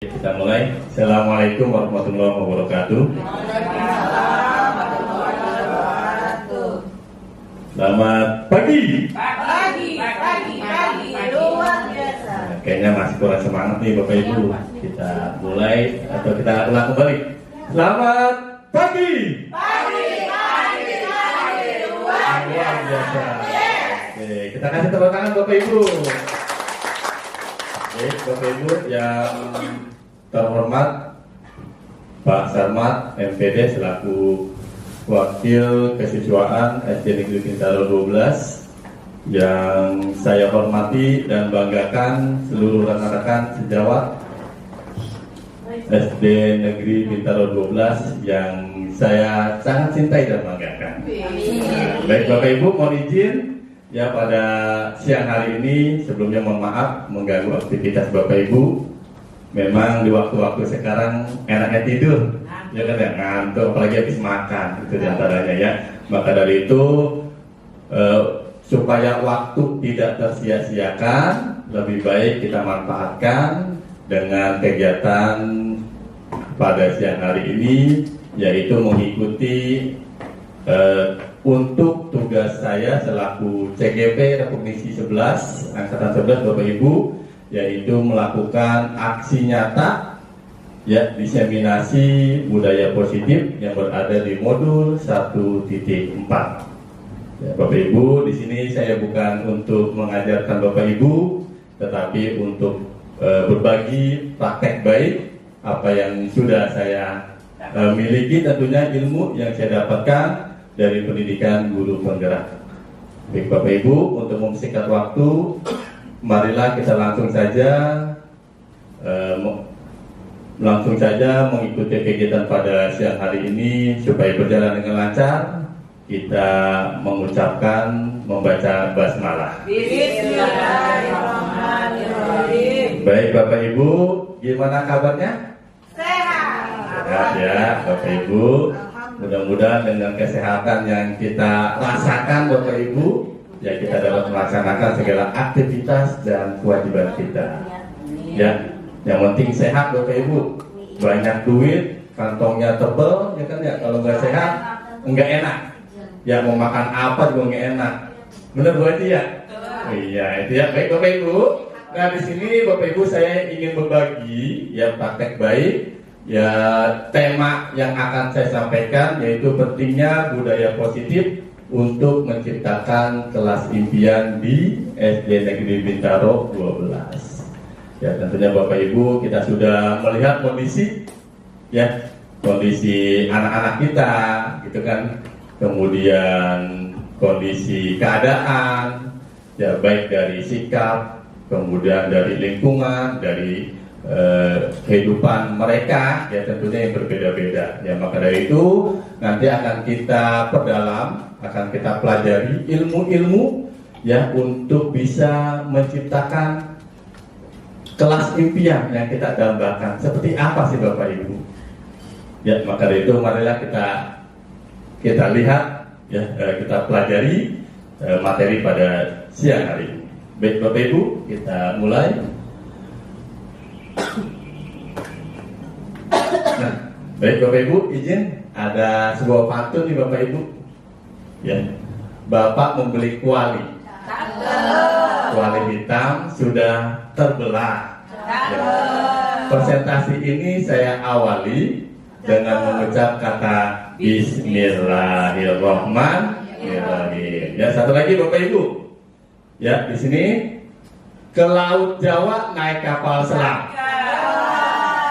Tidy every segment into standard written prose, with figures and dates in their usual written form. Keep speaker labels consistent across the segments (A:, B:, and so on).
A: Kita mulai. Assalamualaikum warahmatullahi wabarakatuh. Selamat pagi.
B: Luar biasa.
A: Kayaknya masih kurang semangat nih Bapak Ibu. Kita mulai atau kita ulang kembali. Selamat pagi. Luar biasa. Oke, kita kasih tepuk tangan Bapak Ibu. Baik, Bapak Ibu yang terhormat, Pak Sarmat MPD selaku Wakil Kesiswaan SD Negeri Bintaro 12, yang saya hormati dan banggakan seluruh rekan-rekan sejawat SD Negeri Bintaro 12 yang saya sangat cintai dan banggakan. Baik Bapak Ibu, mohon izin ya pada siang hari ini sebelumnya mohon maaf mengganggu aktivitas Bapak Ibu. Memang di waktu-waktu sekarang enaknya tidur, ya kan ya, ngantuk apalagi habis makan itu diantaranya ya. Maka dari itu supaya waktu tidak tersia-siakan, lebih baik kita manfaatkan dengan kegiatan pada siang hari ini, yaitu mengikuti untuk tugas saya selaku CGP Rekomisi 11 Angkatan 11 Bapak Ibu, yaitu melakukan aksi nyata ya diseminasi budaya positif yang berada di modul 1.4. Ya, Bapak Ibu, di sini saya bukan untuk mengajarkan Bapak Ibu, tetapi untuk berbagi praktek baik apa yang sudah saya miliki, tentunya ilmu yang saya dapatkan dari pendidikan guru penggerak. Baik Bapak Ibu, untuk mempersingkat waktu, marilah kita langsung saja mengikuti kegiatan pada siang hari ini supaya berjalan dengan lancar. Kita mengucapkan membaca basmalah.
B: Bismillahirrahmanirrahim.
A: Baik Bapak Ibu, gimana kabarnya?
B: Sehat.
A: Sehat ya Bapak Ibu. Mudah-mudahan dengan kesehatan yang kita rasakan Bapak Ibu, ya kita dapat melaksanakan segala aktivitas dan kewajiban kita. Ya, yang penting sehat Bapak Ibu. Banyak duit, kantongnya tebel, ya kan ya. Kalau nggak sehat, nggak enak. Ya mau makan apa juga nggak enak. Benar Bu Eti ya? Oh, iya itu ya. Baik Bapak Ibu. Nah di sini Bapak Ibu saya ingin berbagi ya praktek baik. Ya tema yang akan saya sampaikan yaitu pentingnya budaya positif untuk menciptakan kelas impian di SD Negeri Bintaro 12. Ya tentunya Bapak Ibu kita sudah melihat kondisi ya kondisi anak-anak kita gitu kan, kemudian kondisi keadaan ya baik dari sikap, kemudian dari lingkungan, dari kehidupan mereka ya tentunya yang berbeda-beda ya. Maka dari itu nanti akan kita perdalam, akan kita pelajari ilmu-ilmu ya untuk bisa menciptakan kelas impian yang kita dambakan. Seperti apa sih Bapak Ibu? Ya maka dari itu marilah kita lihat ya kita pelajari materi pada siang hari ini. Baik Bapak Ibu, kita mulai. Nah, baik Bapak Ibu, izin ada sebuah pantun nih Bapak Ibu. Ya, Bapak membeli kuali. Kuali hitam sudah terbelah. Ya. Presentasi ini saya awali dengan mengucap kata Bismillahirrahmanirrahim. Ya, satu lagi Bapak Ibu. Ya, di sini ke Laut Jawa naik kapal selam.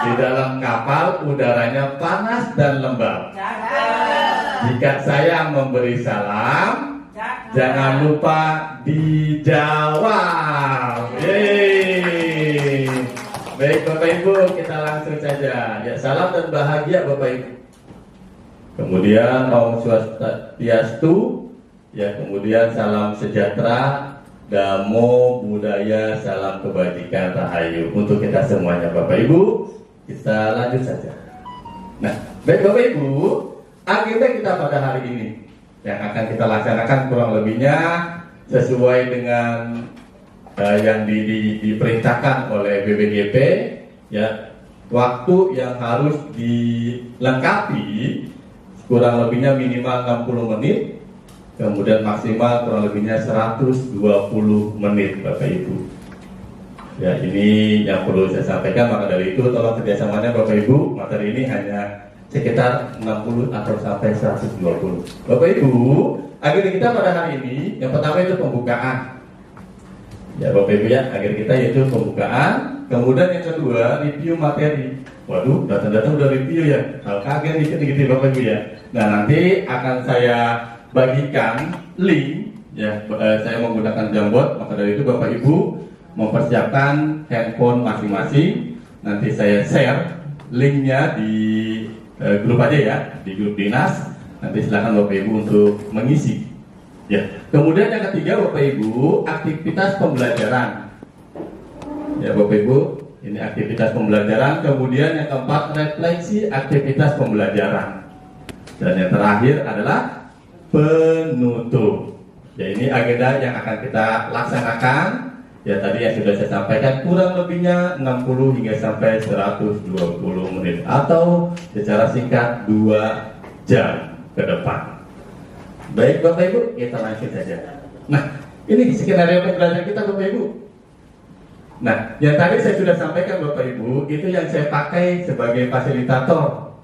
A: Di dalam kapal udaranya panas dan lembab. Jika saya memberi salam, jangan lupa dijawab. Yeay. Baik Bapak Ibu, kita langsung saja. Ya salam dan bahagia Bapak Ibu. Kemudian Om Swastiastu, ya kemudian salam sejahtera, Damo Budaya, salam kebajikan, rahayu untuk kita semuanya Bapak Ibu. Kita lanjut saja. Nah, baik Bapak Ibu, agenda kita pada hari ini yang akan kita laksanakan kurang lebihnya sesuai dengan yang diperintahkan oleh BBGP ya waktu yang harus dilengkapi kurang lebihnya minimal 60 menit, kemudian maksimal kurang lebihnya 120 menit Bapak Ibu. Ya, ini yang perlu saya sampaikan, maka dari itu tolong kerjasamanya Bapak Ibu, materi ini hanya sekitar 60 atau sampai 120. Bapak Ibu, agenda kita pada hari ini yang pertama itu pembukaan. Ya Bapak Ibu ya, agenda kita yaitu pembukaan. Kemudian yang kedua, review materi. Waduh, datang-datang udah review ya. Hal kaget dikit-dikit Bapak Ibu ya. Nah, nanti akan saya bagikan link ya. Saya menggunakan Jamboard, maka dari itu Bapak Ibu mempersiapkan handphone masing-masing. Nanti saya share linknya di grup aja ya, di grup dinas. Nanti silakan Bapak Ibu untuk mengisi. Ya. Kemudian yang ketiga Bapak Ibu, aktivitas pembelajaran. Ya Bapak Ibu, ini aktivitas pembelajaran. Kemudian yang keempat, refleksi aktivitas pembelajaran. Dan yang terakhir adalah penutup. Ya, ini agenda yang akan kita laksanakan. Ya, tadi yang sudah saya sampaikan kurang lebihnya 60 hingga sampai 120 menit atau secara singkat 2 jam ke depan. Baik Bapak Ibu, kita lanjut saja. Nah, ini skenario pembelajaran kita Bapak Ibu. Nah, yang tadi saya sudah sampaikan Bapak Ibu, itu yang saya pakai sebagai fasilitator.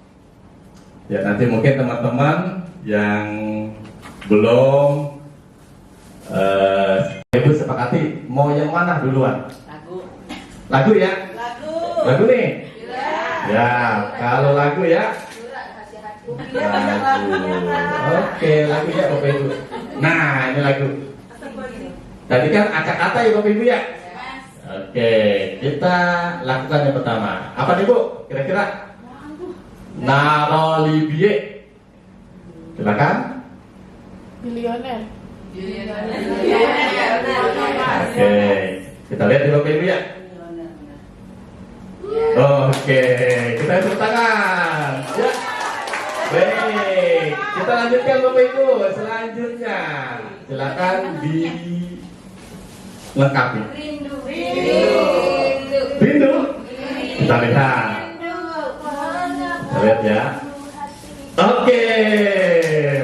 A: Ya, nanti mungkin teman-teman yang belum Ibu sepakati mau yang mana duluan? Lagu ya? Lagu nih? Ya, kalau lagu ya? Lagu. Oke, lagu ya Bapak Ibu. Nah, ini lagu. Tadi kan acak-acak ya Bapak Ibu ya? Oke, kita lakukan yang pertama. Apa nih Bu? Kira-kira? Narolibie. Silakan.
C: Milioner.
A: Oke, kita lihat di Bapak Ibu ya. Oke, kita tepuk tangan. Ya. Baik, kita lanjutkan Bapak Ibu. Selanjutnya, silakan dilengkapi. Rindu. Kita lihat. Kita lihat ya. Oke,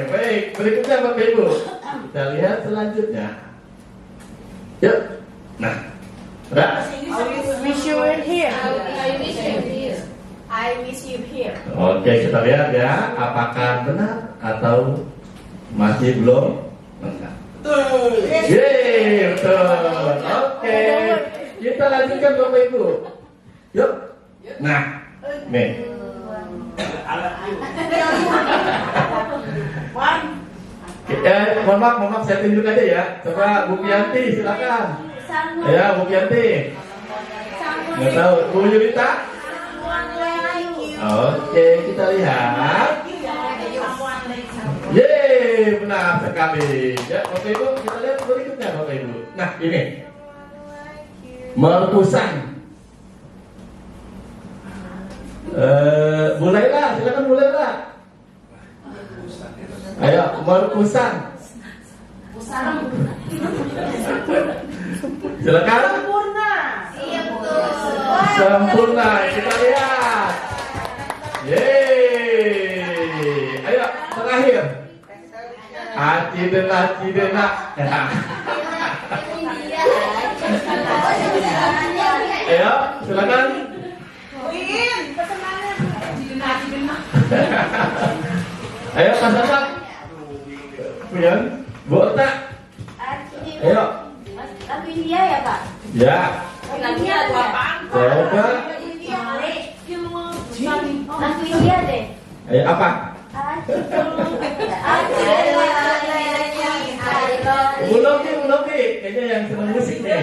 A: baik. Berikutnya Bapak Ibu. Kita lihat selanjutnya. Yuk. Nah, udah.
C: Wish you were here.
B: I miss you here.
A: Oke, kita lihat ya, apakah benar atau masih belum lengkap. Yeay, betul. Oke, kita lanjutkan Bapak Ibu. Yuk. Nah, nih. Mohon maaf, saya tunjuk aja ya. Coba Bu Pianti, silakan. Ya, Bu Pianti. Nggak tahu, Bu Yulita. Oke, kita lihat. Yeay, benar sekali. Ya, Bapak Ibu, kita lihat berikutnya Bapak Ibu. Nah, ini merepusan. Bu Laila, silakan Bu Laila. Ayo, merepusan. Silakan.
B: Sempurna. Iya betul.
A: Sempurna, kita lihat. Yeay. Ayo, terakhir. Acidena. Ayo, silakan.
B: Win, pesenannya.
A: Ayo, Mas Bapak. Puyan, Bu Ota. Ayo.
B: Lagu India ya Pak?
A: Ya.
B: Lagu India tuh apaan?
A: Coba.
B: Lagu India deh.
A: Ayo, apa? Belum nih. Kayaknya yang senang musik nih.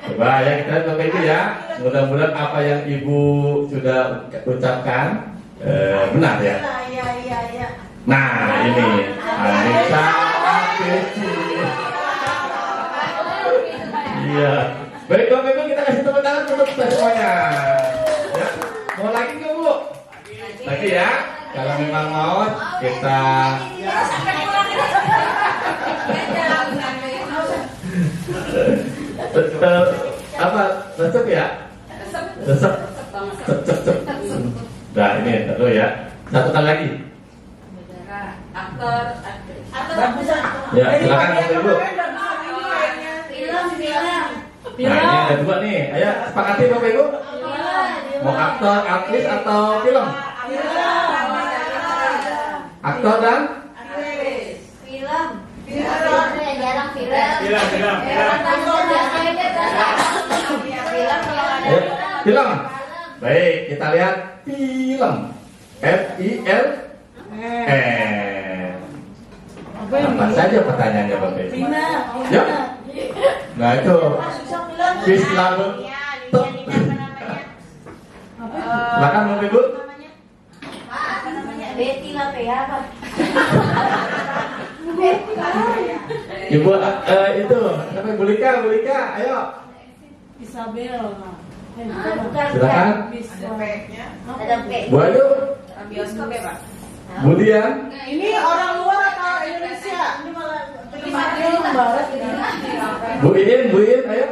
A: Coba ya, kita Bapak Ibu ya. Mudah-mudahan apa yang Ibu sudah ucapkan benar ya.
B: Iya.
A: Nah, ini Anissa Akeci. Iya. Baik Bapak Ibu, kita kasih tepuk tangan untuk kita semuanya. Ya. Mau lagi nggak Bu? Lagi ya. Kalau memang mau kita. Apa? Tetap ya. Sesek. Cep, cep, cep. Nah ini dulu ya. Satu kali lagi.
B: Aktor, aktris.
A: Ya silakan Bapak Ibu.
B: Film.
A: Nah ini ada dua nih. Ayo sepakati Bapak Ibu. Mau aktor, aktris atau film? Aktor dan?
B: Film. Jarang film.
D: Film.
A: Ya, film. Baik, kita lihat film. FIL. Apa saja pertanyaannya Bapak Ibu? Ya. Nah itu. Bis lalu. Silakan Bapak Ibu.
B: Betty lah ya apa?
A: Ibu itu sampai Bulika, ayo.
C: Isabel.
B: Bukan.
A: Silakan.
B: Ada P.
A: Bu Ayu,
B: Bioskop ya Pak?
A: Bu Dian.
C: Ini orang luar atau Indonesia? Ini malah film barat ini.
A: Bu Iin, ayo.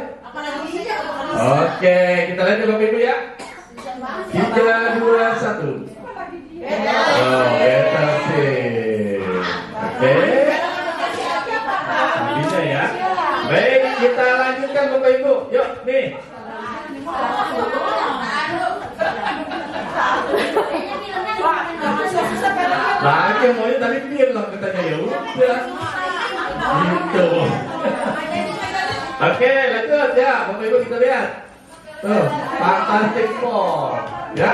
A: Oke, kita lihat ya Bapak Ibu ya. 3, 2, 1. Oh, better sih. Oke. Bisa ya. Baik, kita lanjutkan Bapak Ibu. Yuk, nih. Lagi maunya tadi film katanya ya udah. Gitu. Oke, lanjut ya, Bapak Ibu kita lihat. Tuh, Fantastic Four. Ya,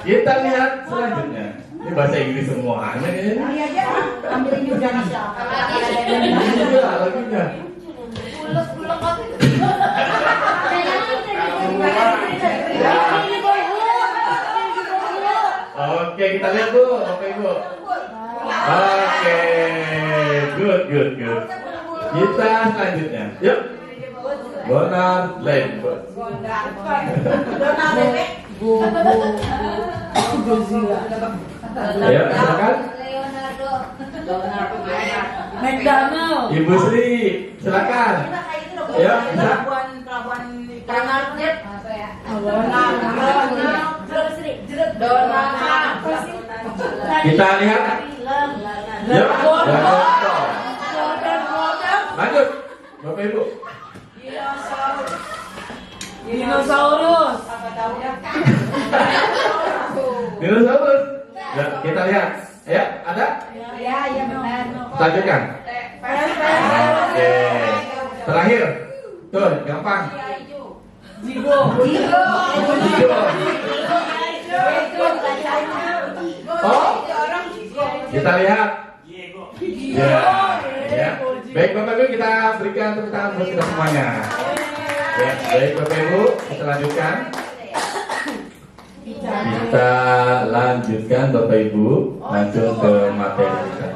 A: kita lihat selanjutnya. Ini bahasa Inggris semuanya ini.
C: Ambilin juga nih.
A: Iya, lagunya.
B: Bulek apa itu?
A: Oke, kita lihat Bu, Bapak Ibu. Oke, good. Kita selanjutnya. Yuk. Bonar Land.
C: Godzilla.
A: Ayo, silakan.
B: Leonardo.
C: McDonald.
A: Ibu Sri, silakan. Ayo, bisa.
B: Donald Trump. Apa ya?
A: Kita lihat. Yuk. Lanjut, Bapak Ibu.
C: Dinosaurus.
A: Dinosaurus. Ya, kita lihat. Ayo, ada?
B: Ya benar.
A: Lanjutkan. Oke. Terakhir. Tuh, gampang.
C: Jigo.
A: Oh, kita lihat. Ya. Baik Bapak Ibu, kita berikan tepuk tangan buat kita semuanya. Ya, baik Bapak Ibu, kita lanjutkan. Kita lanjutkan Bapak Ibu, langsung ke materi kita.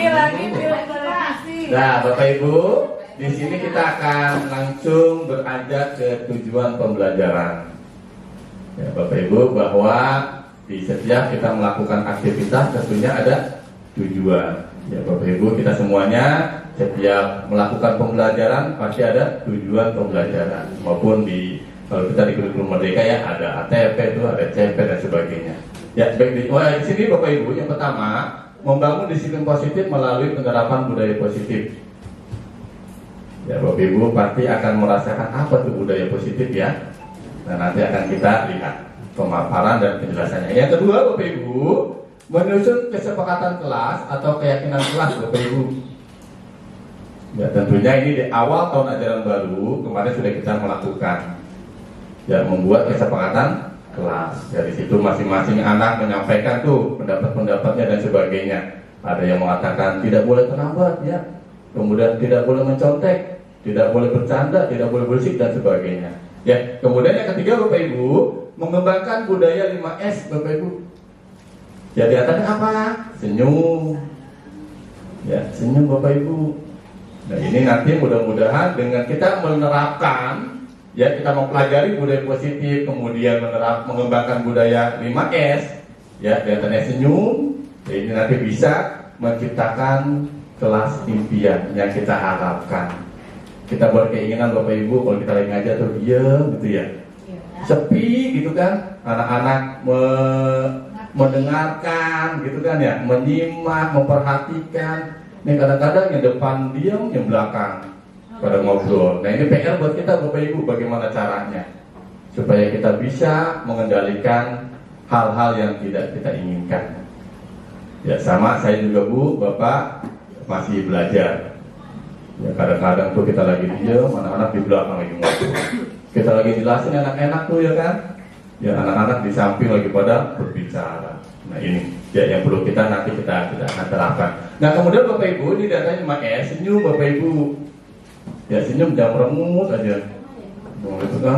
C: Lagi film televisi.
A: Nah, Bapak Ibu, di sini kita akan langsung beranjak ke tujuan pembelajaran. Ya, Bapak Ibu, bahwa di setiap kita melakukan aktivitas tentunya ada tujuan. Ya, Bapak Ibu, kita semuanya setiap melakukan pembelajaran pasti ada tujuan pembelajaran. Maupun kalau kita di kurikulum Merdeka ya ada ATP itu, ada CP dan sebagainya. Ya, baik di sini Bapak Ibu, yang pertama membangun disiplin positif melalui penerapan budaya positif. Ya, Bapak Ibu pasti akan merasakan apa tuh budaya positif ya. Nah, nanti akan kita lihat pemaparan dan penjelasannya. Yang kedua, Bapak Ibu, menyusun kesepakatan kelas atau keyakinan kelas, Bapak Ibu. Ya, tentunya ini di awal tahun ajaran baru kemarin sudah kita melakukan. Ya, membuat kesepakatan kelas. Dari situ masing-masing anak menyampaikan tuh pendapat-pendapatnya dan sebagainya. Ada yang mengatakan tidak boleh terlambat ya. Kemudian tidak boleh mencontek, tidak boleh bercanda, tidak boleh berisik dan sebagainya. Ya, kemudian yang ketiga Bapak Ibu, mengembangkan budaya 5S Bapak Ibu. Ya, di atasnya apa? Senyum. Ya, senyum Bapak Ibu. Nah, ini nanti mudah-mudahan dengan kita menerapkan, ya kita mempelajari budaya positif, kemudian mengembangkan budaya 5S, ya di atasnya senyum. Ini nanti bisa menciptakan kelas impian yang kita harapkan. Kita berkeinginan Bapak Ibu kalau kita lagi ngajar tuh diam gitu ya, sepi gitu kan, anak-anak mendengarkan gitu kan ya, menyimak, memperhatikan. Ini kadang-kadang yang depan diam, yang belakang pada ngobrol. Nah ini PR buat kita Bapak Ibu, bagaimana caranya supaya kita bisa mengendalikan hal-hal yang tidak kita inginkan. Ya sama saya juga Bu, Bapak masih belajar. Ya kadang-kadang tuh kita lagi diam, anak-anak di belakang lagi ngobrol. Kita lagi jelasin enak-enak tuh ya kan. Ya anak-anak di samping lagi pada berbicara. Nah ini ya yang perlu kita nanti kita akan terapkan. Nah kemudian Bapak Ibu ini datanya cuma senyum Bapak Ibu. Ya senyum jangan merengut aja. Nah, itu kan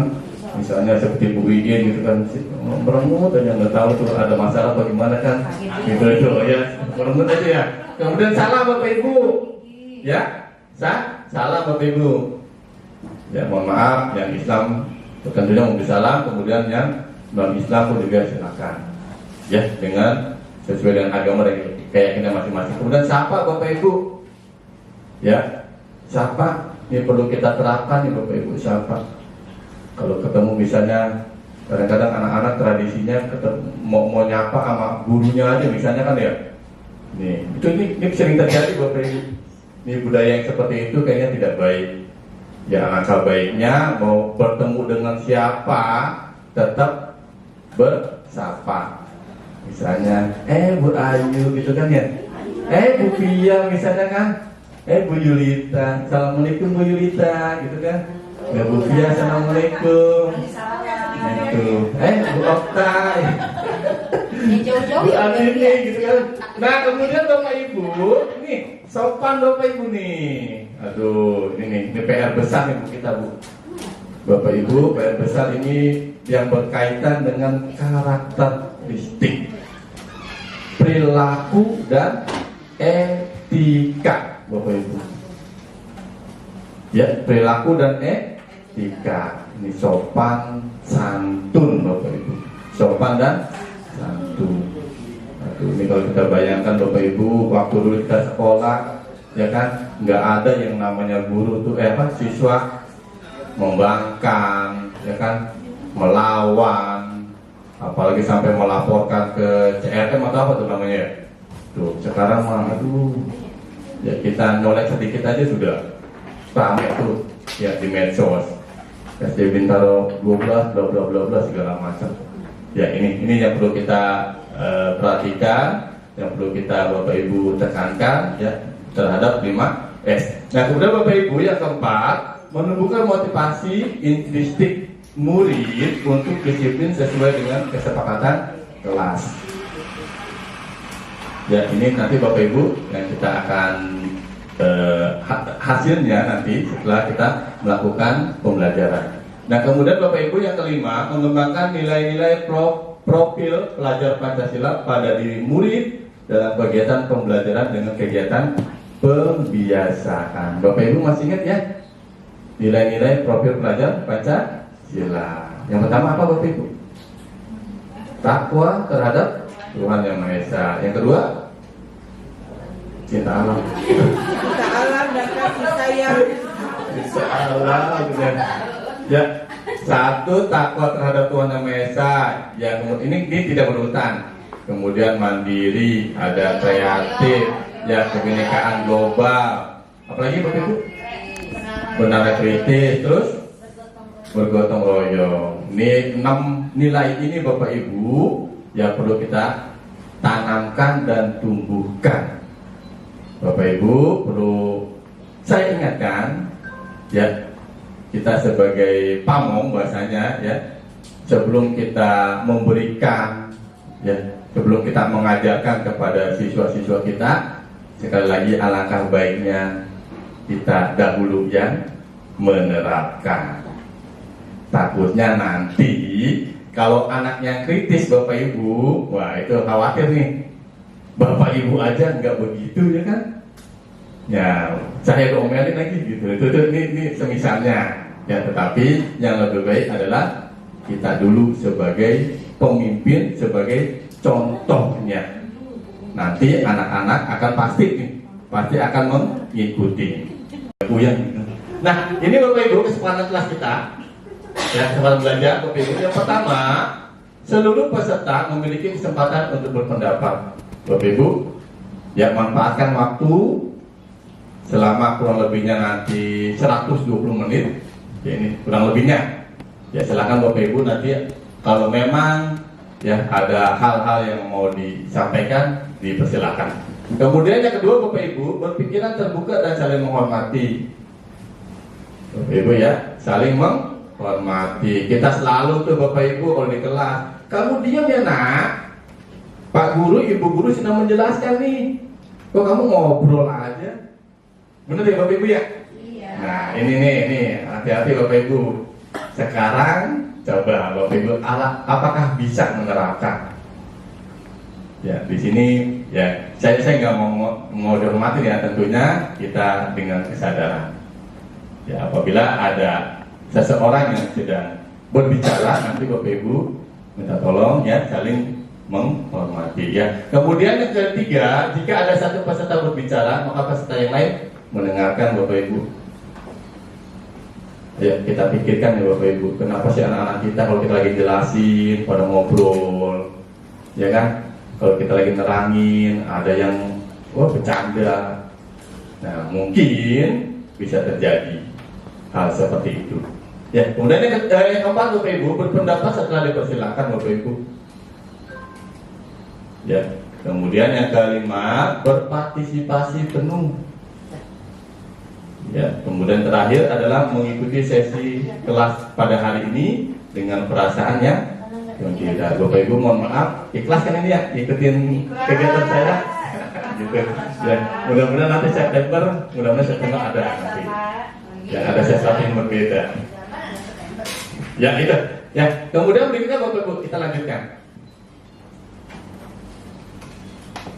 A: misalnya seperti Bu Widin gitu kan, merengut aja nggak tahu tuh ada masalah bagaimana kan. Gitu itu ya merengut aja ya. Kemudian salah Bapak Ibu. Ya salah Bapak Ibu. Ya mohon maaf yang Islam tentunya mau salam, kemudian yang non Islam pun juga silakan. Ya dengan sesuai dengan agama dan keyakinan masing-masing. Kemudian sapa Bapak Ibu. Ya sapa ini perlu kita terapkan nih Bapak Ibu, sapa. Kalau ketemu misalnya kadang-kadang anak-anak tradisinya mau nyapa sama gurunya aja misalnya kan ya. Nih itu ini sering terjadi Bapak Ibu. Ini budaya yang seperti itu kayaknya tidak baik. Ya alangkah baiknya mau bertemu dengan siapa tetap bersapa. Misalnya, Bu Ayu gitu kan ya. Bu Pia misalnya kan. Bu Yulita, Assalamualaikum Bu Yulita gitu kan. Ya Bu Pia, Assalamualaikum. Gitu. Bu Okta. Bu Amini gitu kan. Nah kemudian Bapak Ibu, nih sopan Bapak Ibu nih. Aduh, ini PR besar nih Bu kita Bu. Bapak Ibu, PR besar ini yang berkaitan dengan karakteristik, perilaku dan etika Bapak Ibu. Ya, perilaku dan etika. Ini sopan santun Bapak Ibu. Sopan dan santun. Aduh, ini kalau kita bayangkan Bapak Ibu, waktu dulu kita sekolah, ya kan, nggak ada yang namanya guru tuh, siswa membangkang, ya kan, melawan, apalagi sampai melaporkan ke CRM atau apa tuh namanya. Tuh, sekarang mah, aduh, ya kita nyolek sedikit aja sudah ramai tuh, ya di medsos. SD Bintaro 12, bla bla bla bla segala macam. Ya ini yang perlu kita perhatikan, yang perlu kita Bapak Ibu tekankan ya terhadap 5S. Nah kemudian Bapak Ibu yang keempat, menumbuhkan motivasi intrinsik murid untuk disiplin sesuai dengan kesepakatan kelas. Ya ini nanti Bapak Ibu yang kita akan hasilnya nanti setelah kita melakukan pembelajaran. Nah kemudian Bapak Ibu yang kelima, mengembangkan nilai-nilai profil pelajar Pancasila pada diri murid dalam kegiatan pembelajaran dengan kegiatan pembiasaan. Bapak Ibu masih ingat ya nilai-nilai profil pelajar Pancasila? Yang pertama apa Bapak Ibu? Takwa terhadap Tuhan Yang Maha Esa. Yang kedua, cinta alam.
C: Cinta alam dan kasih sayang.
A: Cinta alam. Ya, satu takwa terhadap Tuhan Yang Maha Esa. Yang ini tidak berurutan. Kemudian mandiri, ada kreatif, ya kebinekaan global. Apalagi Bapak Ibu? Benar kritis, terus bergotong royong. Ini 6 nilai ini Bapak Ibu yang perlu kita tanamkan dan tumbuhkan. Bapak Ibu perlu saya ingatkan ya, kita sebagai pamong bahasanya ya, sebelum kita memberikan ya, sebelum kita mengajarkan kepada siswa-siswa kita, sekali lagi alangkah baiknya kita dahulu yang menerapkan. Takutnya nanti kalau anaknya kritis Bapak Ibu, wah itu khawatir nih. Bapak Ibu aja nggak begitu ya kan? Ya saya domelin lagi gitu. Ini semisalnya. Ya tetapi yang lebih baik adalah kita dulu sebagai pemimpin, sebagai contohnya. Nanti anak-anak akan pasti nih pasti akan mengikuti. Nah, ini Bapak Ibu kesempatan kelas kita. Ya, kesempatan belajar Bapak Ibu. Yang pertama, seluruh peserta memiliki kesempatan untuk berpendapat. Bapak Ibu, ya manfaatkan waktu selama kurang lebihnya nanti 120 menit. Ya, ini kurang lebihnya. Ya, silakan Bapak Ibu nanti kalau memang ya ada hal-hal yang mau disampaikan, dipersilakan. Kemudian yang kedua, Bapak Ibu berpikiran terbuka dan saling menghormati. Bapak Ibu ya, saling menghormati. Kita selalu tuh Bapak Ibu kalau di kelas, kamu diam ya nak, Pak Guru, Ibu Guru sedang menjelaskan nih, kok kamu ngobrol aja? Bener ya Bapak Ibu ya?
B: Iya.
A: Nah ini hati-hati Bapak Ibu. Sekarang coba Bapak Ibu apakah bisa menerapkan? Ya di sini ya saya nggak mau dihormati ya, tentunya kita dengan kesadaran. Ya apabila ada seseorang yang sedang berbicara, nanti Bapak Ibu minta tolong ya saling menghormati ya. Kemudian yang ketiga, jika ada satu peserta berbicara, maka peserta yang lain mendengarkan Bapak Ibu. Ya kita pikirkan ya Bapak Ibu, kenapa sih anak-anak kita kalau kita lagi jelasin pada ngobrol, ya kan? Kalau kita lagi nerangin, ada yang bercanda. Nah mungkin bisa terjadi hal seperti itu. Ya, kemudian yang keempat Bapak Ibu, berpendapat setelah dipersilakan Bapak Ibu. Ya, kemudian yang kelima, berpartisipasi penuh. Ya, kemudian terakhir adalah mengikuti sesi kelas pada hari ini dengan perasaan yang gembira. Bapak Ibu mohon maaf, ikhlas kan ini ya, ikutin kegiatan saya. Gitu. Ya, mudah-mudahan nanti September ada nanti. Ya, ada sesuatu yang berbeda. Ya, itu. Ya, kemudian berikutnya Bapak Ibu kita lanjutkan.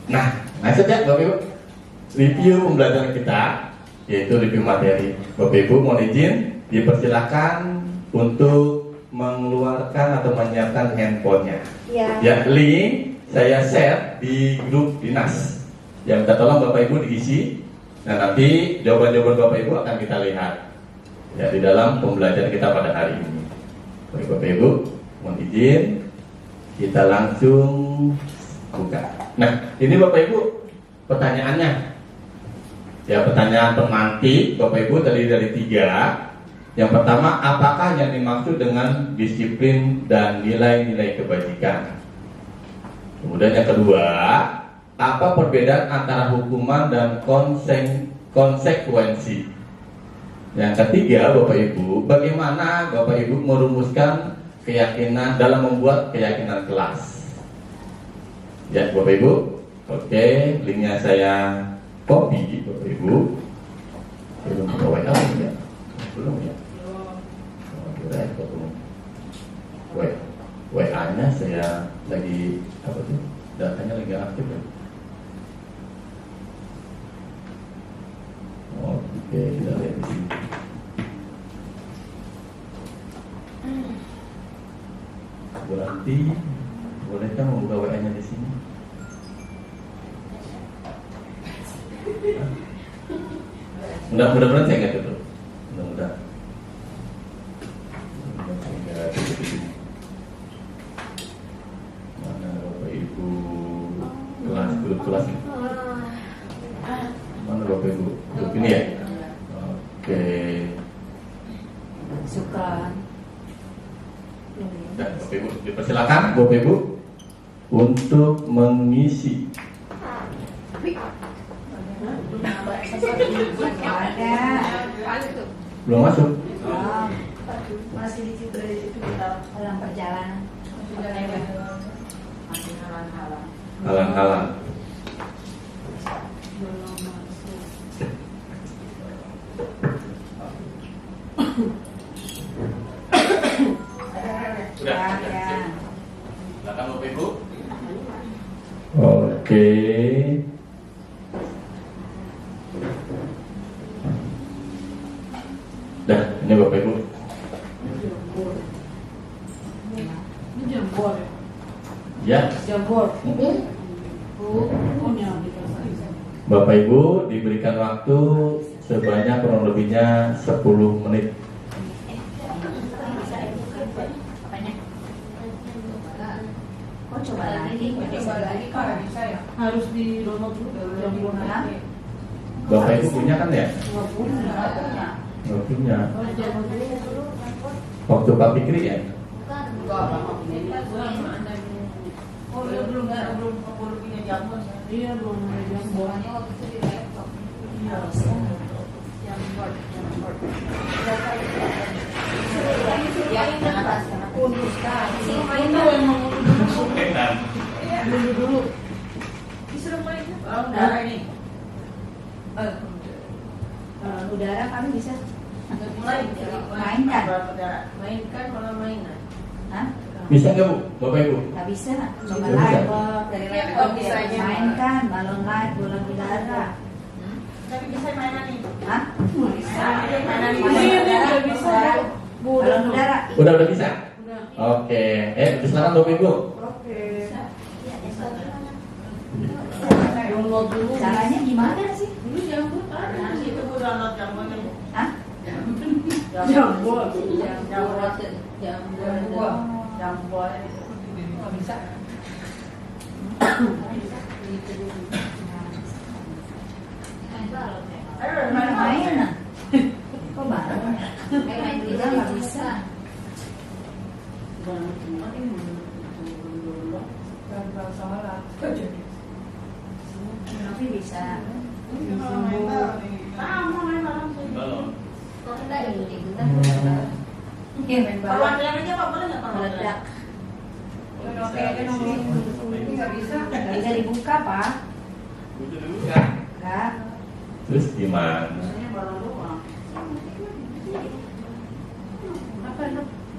A: Nah, saja Bapak Ibu, review pembelajaran kita, yaitu review materi. Bapak Ibu mohon izin, dipersilakan untuk mengeluarkan atau menyiapkan handphonenya. Ya, link saya share di grup dinas. Yang minta tolong Bapak Ibu diisi. Nah nanti jawaban-jawaban Bapak Ibu akan kita lihat ya di dalam pembelajaran kita pada hari ini. Baik Bapak Ibu, mohon izin kita langsung buka. Nah ini Bapak Ibu pertanyaannya. Ya pertanyaan pemantik Bapak Ibu tadi dari 3. Yang pertama, apakah yang dimaksud dengan disiplin dan nilai-nilai kebajikan? Kemudian yang kedua, apa perbedaan antara hukuman dan konsekuensi? Yang ketiga, Bapak Ibu, bagaimana Bapak Ibu merumuskan keyakinan dalam membuat keyakinan kelas? Ya, Bapak Ibu, oke, linknya saya copy, Bapak Ibu. Belum buka WA ya? Belum ya? WA-nya saya lagi apa tuh? Datanya lagi aktif ya? Oke, kita lihat di sini. Berarti bolehkah membuka WA-nya di sini? Mudah-mudahan saya nggak tutup. Mudah-mudahan. Mana Bapak Ibu grup kelas ini? Mana Bapak Ibu grup ini ya? Oke.
B: Suka.
A: Dan Bapak Ibu dipersilakan Bapak Ibu untuk mengisi. Belum masuk.
B: Masih di situ dalam perjalanan.
A: Halang-halang. Sudah. Silakan Bapak Ibu. Oke. Dah, ini Bapak Ibu.
C: Ini jambor ya?
A: Ya.
C: Jambor.
A: Mm-mm.
C: Oh, punya aplikasi.
A: Bapak Ibu diberikan waktu sebanyak kurang lebihnya 10 menit.
B: Oh, coba lagi Pak, bisa ya?
C: Harus di download dulu.
A: Bapak Ibu punya kan ya?
C: Nggak punya.
A: Nggak punya.
C: Harus download dulu.
A: Waktu Pak Fikri ya?
C: Oh iya belum punya jamur. Iya belum ada jamur. Iya.
B: Ya, yang atas.
C: Untuk sekarang.
B: Itu
C: emang
A: Dulu.
C: dulu.
B: disuruh main.
C: Oh, udara ini.
B: Udara kami bisa
C: Mainkan.
B: mainkan malah mainan. Hah?
A: Bisa nggak Bu, Bapak Ibu?
B: Nggak bisa. Coba
A: Nggak bisa.
B: laptop dari laptop
C: bisa aja.
B: mainkan balon light, bola udara.
C: Tapi bisa mainan ini.
B: Hah? Bisa.
C: Mainan ini.
B: Balon
C: Ini
B: udara
C: udah
B: bisa.
C: bisa.
B: Balon udara.
A: Udah bisa?
C: Udah.
A: Oke, silakan Bapak Ibu.
C: Oke.
B: Iya,
C: Download dulu.
B: caranya gimana sih?
C: Dulu jamur kan. Itu Bu download jamurnya.
B: Hah?
C: Jamur.
B: Jamur.
C: Jamur. Nggak bisa. Ayo
B: Main
C: main.
B: mainan. Kok balon? Main juga nggak bisa. Tapi bisa.
A: Balon.
B: Kok kita ikut-ikutan? Iya main
C: Kalau
B: balon.
C: bilang aja Pak boleh nggak Pak?
B: Meledak.
C: Nggak bisa.
B: Nggak bisa dibuka Pak. Nggak.
A: Terus gimana?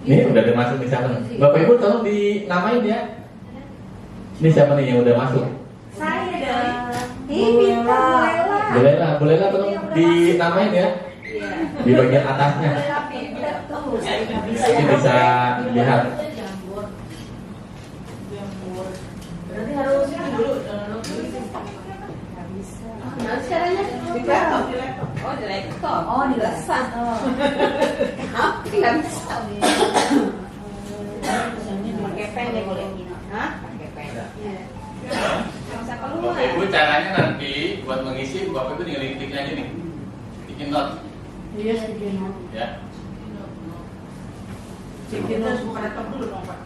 A: Ini udah ada masuk nih siapa nih? Bapak Ibu tolong dinamain ya. Ini siapa nih yang udah masuk?
B: Saya Ih, Bolela.
A: Bolehlah tolong dinamain ya. Di bagian atasnya. Ini bisa lihat.
C: Berarti harus ini dulu download dulu.
B: Nggak bisa.
C: Di laptop, di laptop.
B: Oh di laptop. Oh di laptop. Nggak bisa. Pakai pen deh boleh. Hah? Pakai pen. Bisa keluar.
A: Bapak Ibu caranya nanti buat mengisi Bapak Ibu tinggal ketik aja nih. Bikin note
C: Iya, bikin note.
A: ya.
C: Bikin note buka laptop dulu dong Pak.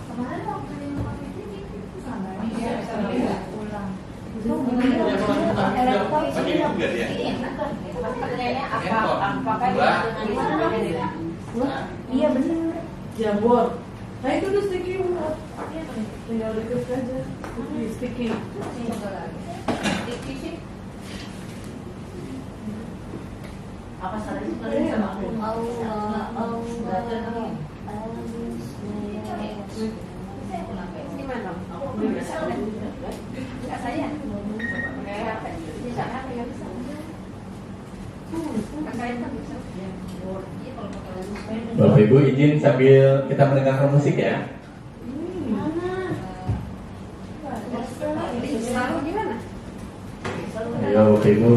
B: Kemarin waktu di rumah itu sama
C: Iya, sama dia.
B: pulang.
A: Iya,
B: Laptop
A: pakai juga dia.
B: Iya benar.
C: Jamur. Nah itu udah sticky buat. Tinggal deket aja. Sticky. Apa salahnya kalau ini sama aku?
A: Bapak Ibu izin sambil kita mendengarkan musik ya. Ayo Bapak Ibu.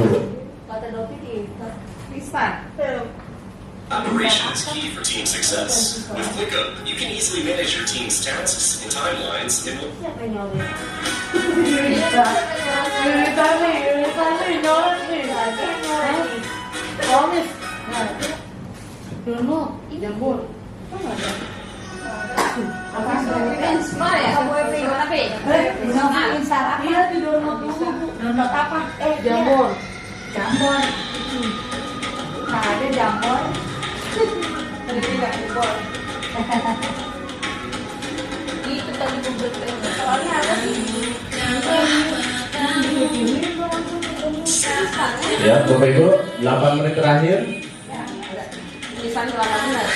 D: Collaboration is key for team success. With ClickUp, you can easily manage your team's tasks and timelines in
C: Promise. Jamur. Jamur. Iya di download dulu.
B: Download apa?
C: Jamur.
B: Jamur. Nah, ada jamur.
C: Tadi tidak jamur.
B: Itu tadi publik soalnya ada
A: Ya Bapak Ibu 8 menit terakhir.
B: tulisan warna benar.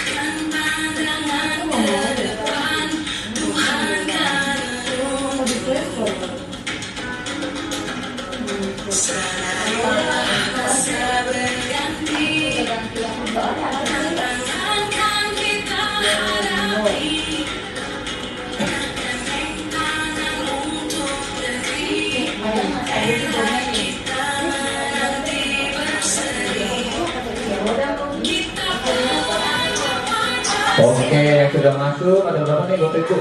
A: udah masuk, ada berapa nih Bapak Ibu?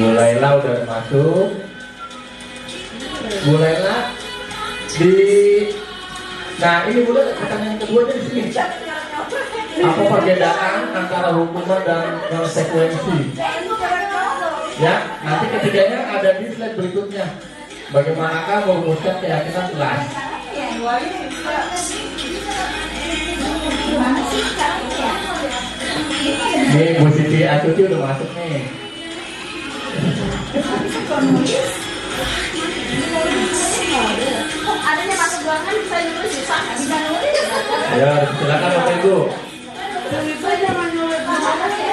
A: Bu Laila udah masuk. Bu Laila di, nah ini Bu Laila pertanyaan keduanya di sini. Apa perbedaan antara hukuman dan konsekuensi? Ya, nanti ketiganya ada di slide berikutnya. Bagaimanakah merumuskan keyakinan kelas? Nih, Bu Siti Astuti udah masuk nih.
B: Adanya masuk ruangan bisa nulis bisa nulis.
A: Ayo, silakan Bapak Ibu.
B: Apa sih?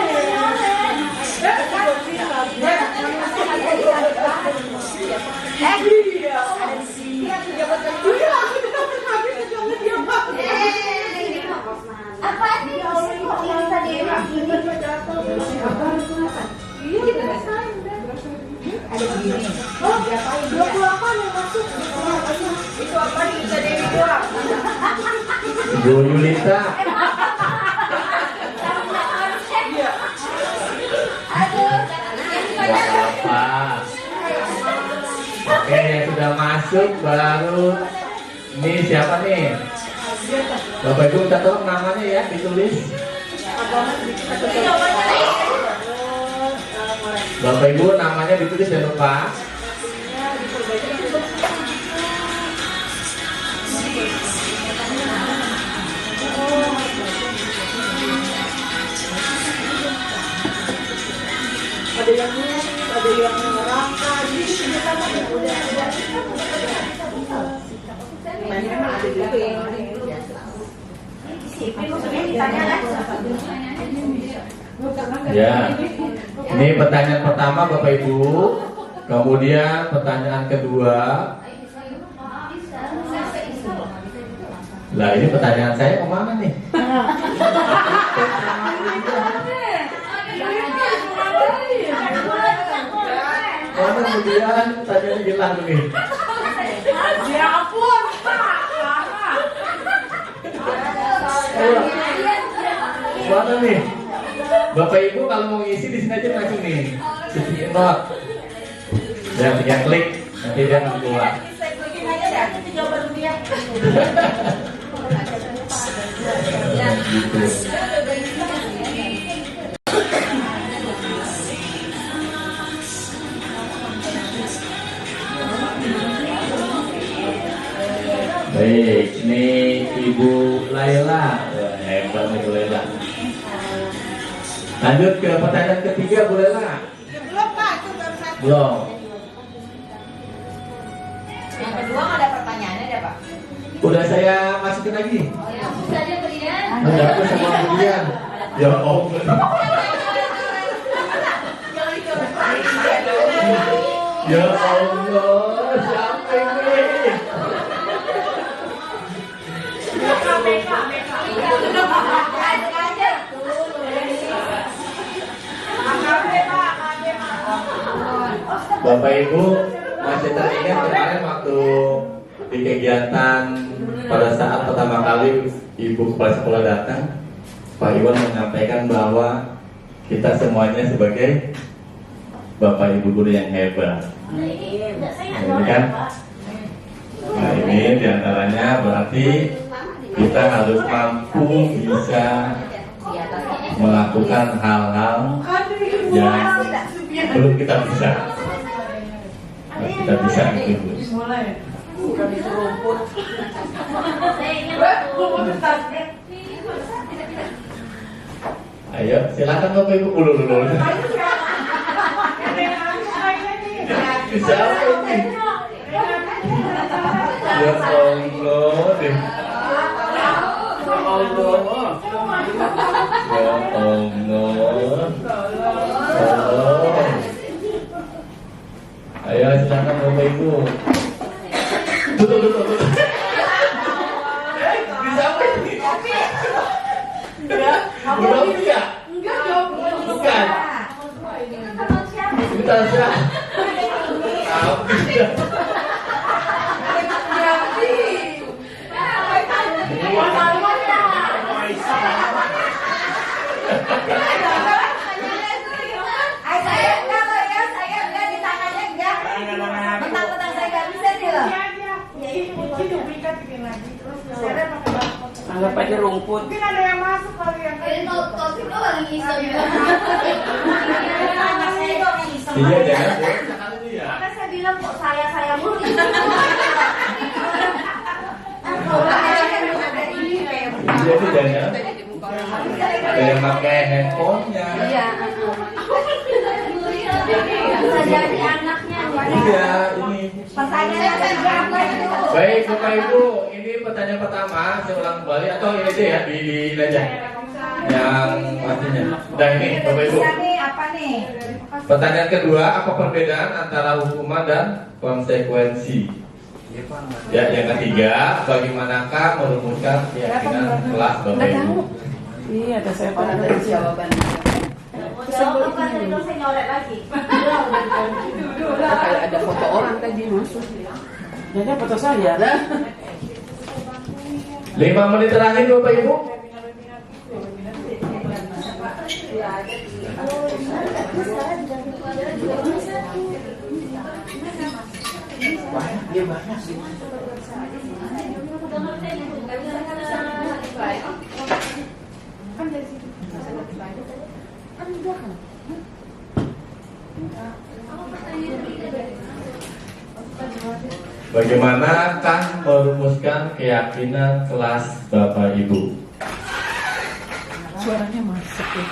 B: Ada begini. Oh, 28 yang masuk. Itu apa nih? Bisa Dewi doang.
A: Bu Yulita. Gak apa. Oke, yang sudah masuk baru. Ini siapa nih? Bapak Ibu minta tolong namanya ya ditulis. Bapak Ibu namanya ditulis jangan lupa.
C: Ada yang nulis, ada yang nerangkan, jadi sama udah. Mainnya mah ada gitu ya.
A: Ya, ini pertanyaan pertama Bapak Ibu. Kemudian pertanyaan kedua. Lah ini pertanyaan saya kemana nih? Mana kemudian pertanyaan hilang nih?
C: Ya ampun,
A: Mana nih? Bapak Ibu kalau mau ngisi di sini aja langsung nih. Cipin not. Ya tinggal klik, nanti dia akan keluar. Gitu. Baik, ini Ibu Laila. Wah, hebat nih Bu Laila. Lanjut ke pertanyaan ketiga Bu Laila.
B: Belum Pak, itu baru satu.
A: Belum.
B: Yang kedua nggak ada pertanyaannya deh Pak.
A: Udah saya masukin lagi.
B: Oh ya, bisa aja kemudian.
A: Ada aku sama kemudian. Ya Allah. Ya Allah, siapa ini? Bapak Ibu masih teringat kemarin waktu di kegiatan pada saat pertama kali Ibu Kepala Sekolah datang, Pak Iwan menyampaikan bahwa kita semuanya sebagai Bapak Ibu guru yang hebat. Nah, ini kan, nah ini diantaranya berarti kita harus mampu bisa melakukan hal-hal yang belum kita bisa. Nah, kita bisa itu.
C: mulai. Bukan di rumput.
A: Ayo, silakan Bapak Ibu dulu. Bisa apa ini? Ya Allah deh. Ya Allah. Ya Allah. Ayo silakan Bapak Ibu. Duduk. Bisa apa ini?
C: Enggak.
A: Udah ya?
C: Enggak dong.
A: Bukan. Ini Tasya. Habis ya.
E: Anggap aja rumput.
C: Mungkin ada yang masuk kali yang
A: Iya, jangan sekali ya.
B: Kan saya bilang kok saya mulu.
A: Iya sih jangan. Ada yang pakai handphonenya.
B: Iya. Bisa jadi anaknya.
A: Iya, ini.
B: Pertanyaannya berapa itu?
A: Baik, Bapak Ibu, ini pertanyaan pertama, saya ulang kembali atau ini aja ya di aja. Yang pastinya. Dan ini Bapak Ibu.
B: Apa nih?
A: Pertanyaan kedua, apa perbedaan antara hukuman dan konsekuensi? Ya, yang ketiga, bagaimanakah merumuskan keyakinan kelas Bapak Ibu?
E: Iya, ada saya pada jawaban.
B: Jawab kan tadi kalau saya nyorek lagi.
E: Kayak ada foto orang tadi masuk. Jadi foto saya.
A: 5 menit terakhir Bapak Ibu.
E: Dia banyak sih.
A: Bagaimanakah merumuskan keyakinan kelas Bapak Ibu?
E: Suaranya masuk ya.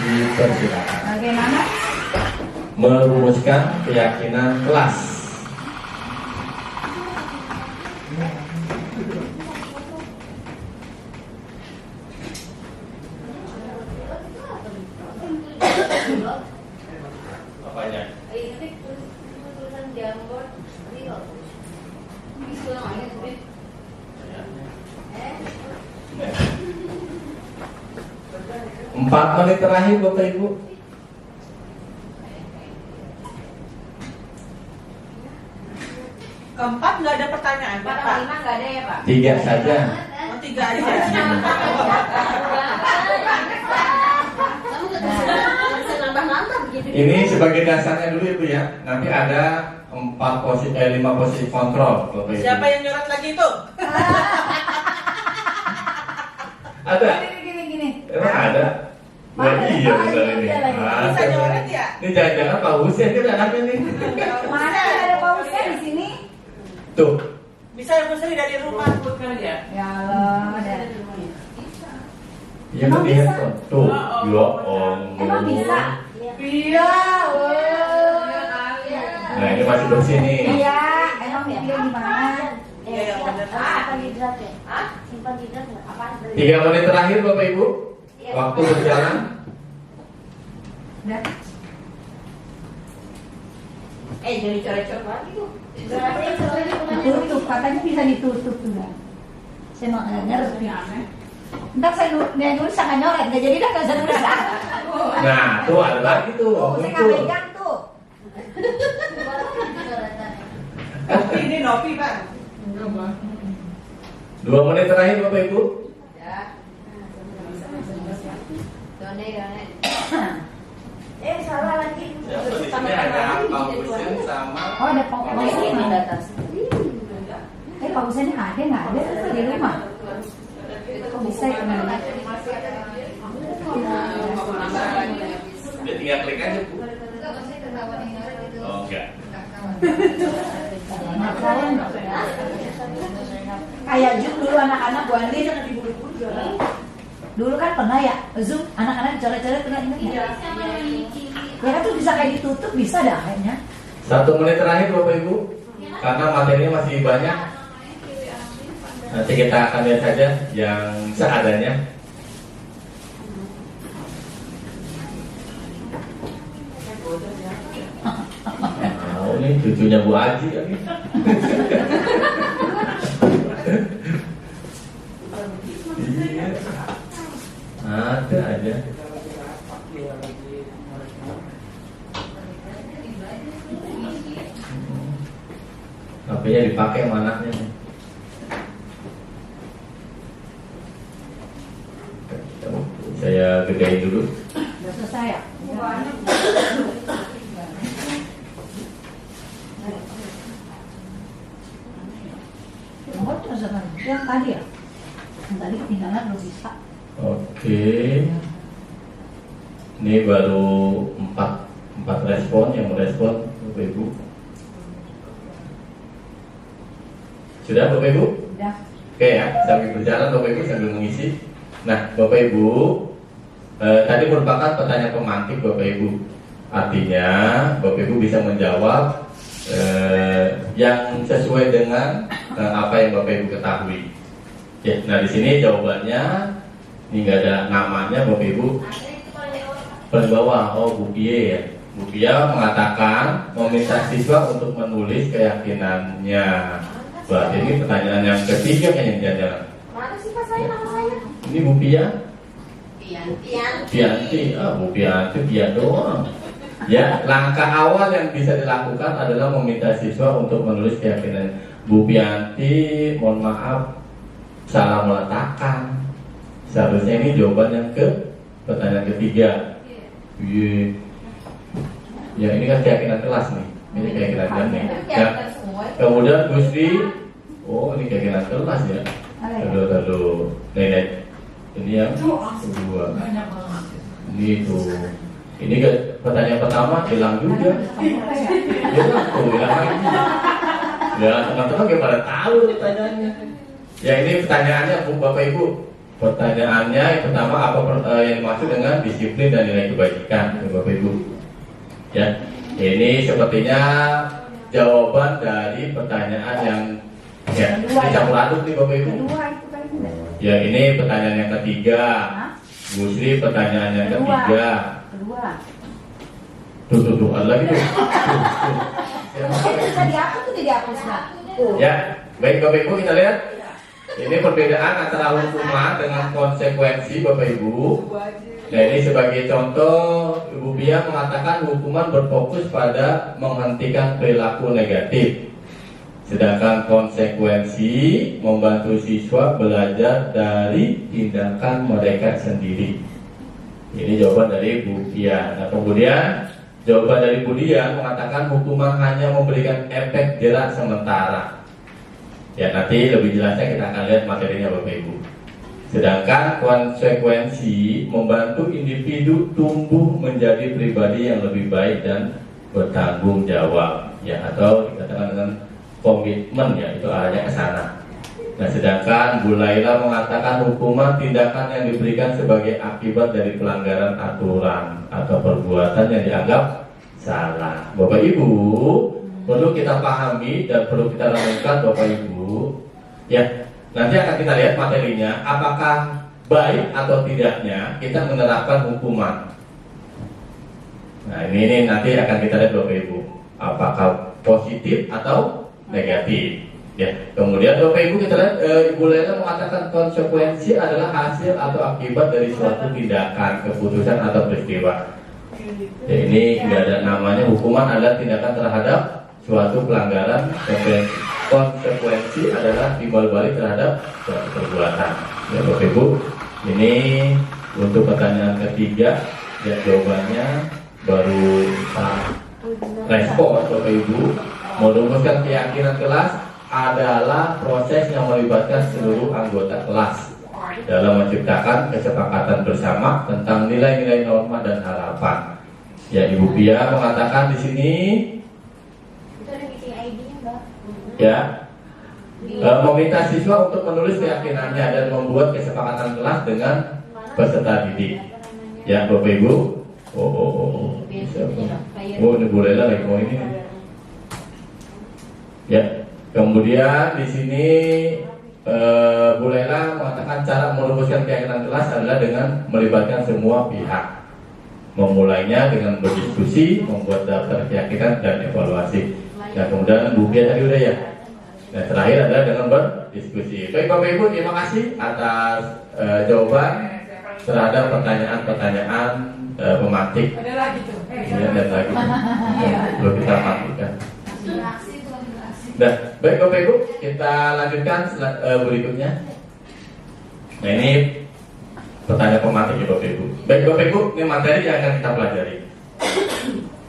A: Dipersilakan.
B: Bagaimana?
A: Merumuskan keyakinan kelas. Apanya? Empat menit terakhir Bapak Ibu.
C: keempat nggak ada pertanyaan, Pak.
B: Lima nggak ada ya Pak?
A: 3 saja.
C: Oh, 3 aja.
A: Ini sebagai dasarnya dulu Ibu ya. Nanti ada 5 posisi kontrol Bapak Ibu.
C: Siapa yang nyoret lagi itu?
A: Ada?
B: Gini.
A: Emang ada? Wah iya benar ini.
C: Bisa nyoret ya?
A: Ini jangan-jangan Pak Husein itu anaknya nih.
B: Mana ada Pak Husein di sini?
A: Tuh.
C: Bisa yang sendiri dari rumah.
E: Ya.
B: Ya Allah, ada.
A: Iya tuh di handphone. Tuh. Ya
B: Emang bisa?
C: Iya.
A: Nah ini masih bersih nih.
B: Iya, emang dia gimana?
C: Iya, yang benar.
B: Simpan hidrat ya? Simpan hidrat nggak? Apaan?
A: 3 menit terakhir Bapak Ibu. Waktu berjalan.
B: Udah.
C: Jadi coret-coret lagi tuh.
B: Tutup, katanya bisa ditutup juga. Saya mau ngerti. Ntar saya nulis sangat nyoret, nggak jadi dah nggak usah nulis.
A: Nah tuh ada lagi tuh.
B: Saya nggak
A: Muncul.
B: pegang tuh.
C: Nopi ini Nopi, Pak.
A: 2 menit terakhir Bapak Ibu.
B: Salah lagi.
A: Ya, di sini ada Pak Husein sama.
B: Oh ada Pak Husein di atas. Pak Husein ada nggak ada di rumah? Kok bisa ya?
A: Ya tinggal klik aja Bu. Oh enggak.
B: Kayak Zoom dulu anak-anak Bu Andi dulu kan pernah ya Zoom anak-anak coret-coret pernah ingat ya? Ya kan tuh bisa kayak ditutup bisa dah kayaknya.
A: 1 menit terakhir Bapak Ibu. Karena materinya masih banyak. Nanti kita akan lihat saja yang seadanya. Oh, ini cucunya Bu Aji lagi. Iya. Ada aja. HP-nya dipakai sama anaknya. Saya gedein dulu.
B: Udah selesai ya? kali ya. Yang tadi ketinggalan belum bisa.
A: Oke. Ini baru 4 respon yang merespon Bapak Ibu. Sudah Bapak Ibu?
B: Udah.
A: Oke ya, sambil berjalan Bapak Ibu sambil mengisi. Nah Bapak Ibu, tadi merupakan pertanyaan pemantik Bapak Ibu. Artinya Bapak Ibu bisa menjawab yang sesuai dengan apa yang Bapak Ibu ketahui. Ya, nah di sini jawabannya ini nggak ada namanya Bapak Ibu. Paling bawah, oh Bu Pie ya. Bu Pie mengatakan meminta siswa untuk menulis keyakinannya. Berarti ini pertanyaan yang ketiga kayaknya jalan.
C: Mana sih Pak saya nama saya?
A: Ini Bu Pia?
C: Pianti.
A: Pianti, Bu Pianti, Pia doang. Ya, langkah awal yang bisa dilakukan adalah meminta siswa untuk menulis keyakinan. Bu Pianti, mohon maaf, salah meletakkan. Seharusnya ini jawaban yang pertanyaan ketiga. Iya. Ya ini kan keyakinan kelas nih. Ini keyakinan kelas nih. Ya. Kemudian Gusri, oh ini keyakinan kelas ya. Aduh. Nenek. Ini yang kedua. Ini tuh. Ini pertanyaan pertama hilang juga. Hilang lagi. Ya teman-teman gak pada tahu pertanyaannya. Ya ini pertanyaannya Bapak Ibu. Pertanyaannya yang pertama apa yang dimaksud dengan disiplin dan nilai kebajikan Bapak Ibu. Ya, ini sepertinya jawaban dari pertanyaan yang ya dicampur aduk nih Bapak Ibu. Ya ini pertanyaan yang ketiga. Bu Sri pertanyaan yang ketiga. Tuh ada lagi tuh.
B: Tadi aku tuh dihapus nggak?
A: Ya, baik Bapak Ibu kita lihat. Ini perbedaan antara hukuman dengan konsekuensi Bapak Ibu. Nah ini sebagai contoh, Ibu Pia mengatakan hukuman berfokus pada menghentikan perilaku negatif, sedangkan konsekuensi membantu siswa belajar dari tindakan mereka sendiri. Ini jawaban dari Bu Pia. Nah kemudian jawaban dari Bu Dia mengatakan hukuman hanya memberikan efek jerak sementara. Ya nanti lebih jelasnya kita akan lihat materinya Bapak Ibu. Sedangkan konsekuensi membantu individu tumbuh menjadi pribadi yang lebih baik dan bertanggung jawab. Ya atau dikatakan dengan komitmen ya itu arahnya ke sana. Nah sedangkan Bu Laila mengatakan hukuman tindakan yang diberikan sebagai akibat dari pelanggaran aturan atau perbuatan yang dianggap salah. Bapak Ibu perlu kita pahami dan perlu kita renungkan Bapak Ibu. Ya, nanti akan kita lihat materinya. Apakah baik atau tidaknya kita menerapkan hukuman. Nah ini nanti akan kita lihat Bapak Ibu. Apakah positif atau negatif. Ya, kemudian Bapak Ibu kita lihat Ibu Lena mengatakan konsekuensi adalah hasil atau akibat dari suatu tindakan, keputusan atau peristiwa. Ya, ini tidak ada namanya hukuman adalah tindakan terhadap suatu pelanggaran. Konsekuensi adalah timbal balik terhadap suatu perbuatan. Ya Bapak Ibu, ini untuk pertanyaan ketiga. Ya jawabannya baru respon Bapak Ibu. Merumuskan keyakinan kelas adalah proses yang melibatkan seluruh anggota kelas dalam menciptakan kesepakatan bersama tentang nilai-nilai norma dan harapan. Ya Ibu Pia mengatakan di sini. Ya, meminta siswa untuk menulis keyakinannya dan membuat kesepakatan kelas dengan peserta didik. Ya, Bapak Ibu. Ini boleh lah lagi mau ini. Ya, kemudian di sini Bu Lela mengatakan cara merumuskan keyakinan kelas adalah dengan melibatkan semua pihak. Memulainya dengan berdiskusi, membuat daftar keyakinan dan evaluasi. Ya, kemudian Bu Pia tadi udah ya. Nah, terakhir adalah dengan berdiskusi. Baik Bapak Ibu, terima kasih atas jawaban terhadap pertanyaan-pertanyaan pemantik.
C: Ada lagi tuh.
A: Iya, ada lagi. Belum kita matikan. Nah, baik Bapak Ibu, kita lanjutkan berikutnya. Nah, ini pertanyaan pemantik ya Bapak Ibu. Baik Bapak Ibu, ini materi yang akan kita pelajari.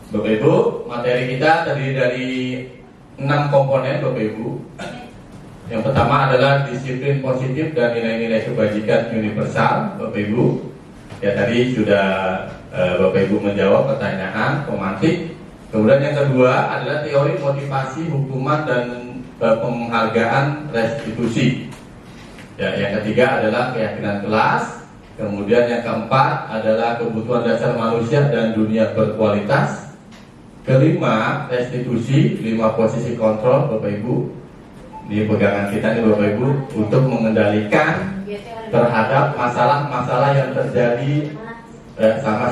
A: Bapak Ibu, materi kita terdiri dari 6 komponen Bapak Ibu. Yang pertama adalah disiplin positif dan nilai-nilai kebajikan universal, Bapak Ibu. Ya tadi sudah Bapak Ibu menjawab pertanyaan pemantik. Kemudian yang kedua adalah teori motivasi, hukuman dan penghargaan restitusi. Ya, yang ketiga adalah keyakinan kelas. Kemudian yang keempat adalah kebutuhan dasar manusia dan dunia berkualitas. Kelima, restitusi, 5 posisi kontrol, Bapak Ibu. Ini pegangan kita nih Bapak Ibu untuk mengendalikan terhadap masalah-masalah yang terjadi sama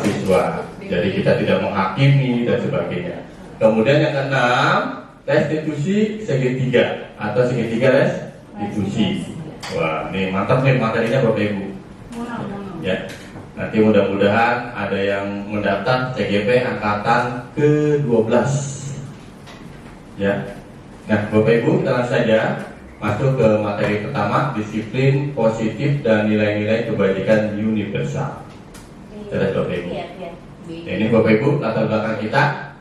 A: siswa. Jadi kita tidak menghakimi dan sebagainya. Kemudian yang keenam, restitusi segitiga atau segitiga restitusi. Wah, ini mantap nih materinya Bapak Ibu. Ya, nanti mudah-mudahan ada yang mendaftar CGP angkatan ke-12. Ya. Nah, Bapak Ibu, kita langsung saja masuk ke materi pertama, disiplin positif dan nilai-nilai kebajikan universal. Sudah Bapak Ibu. Nah, ini Bapak Ibu latar belakang kita.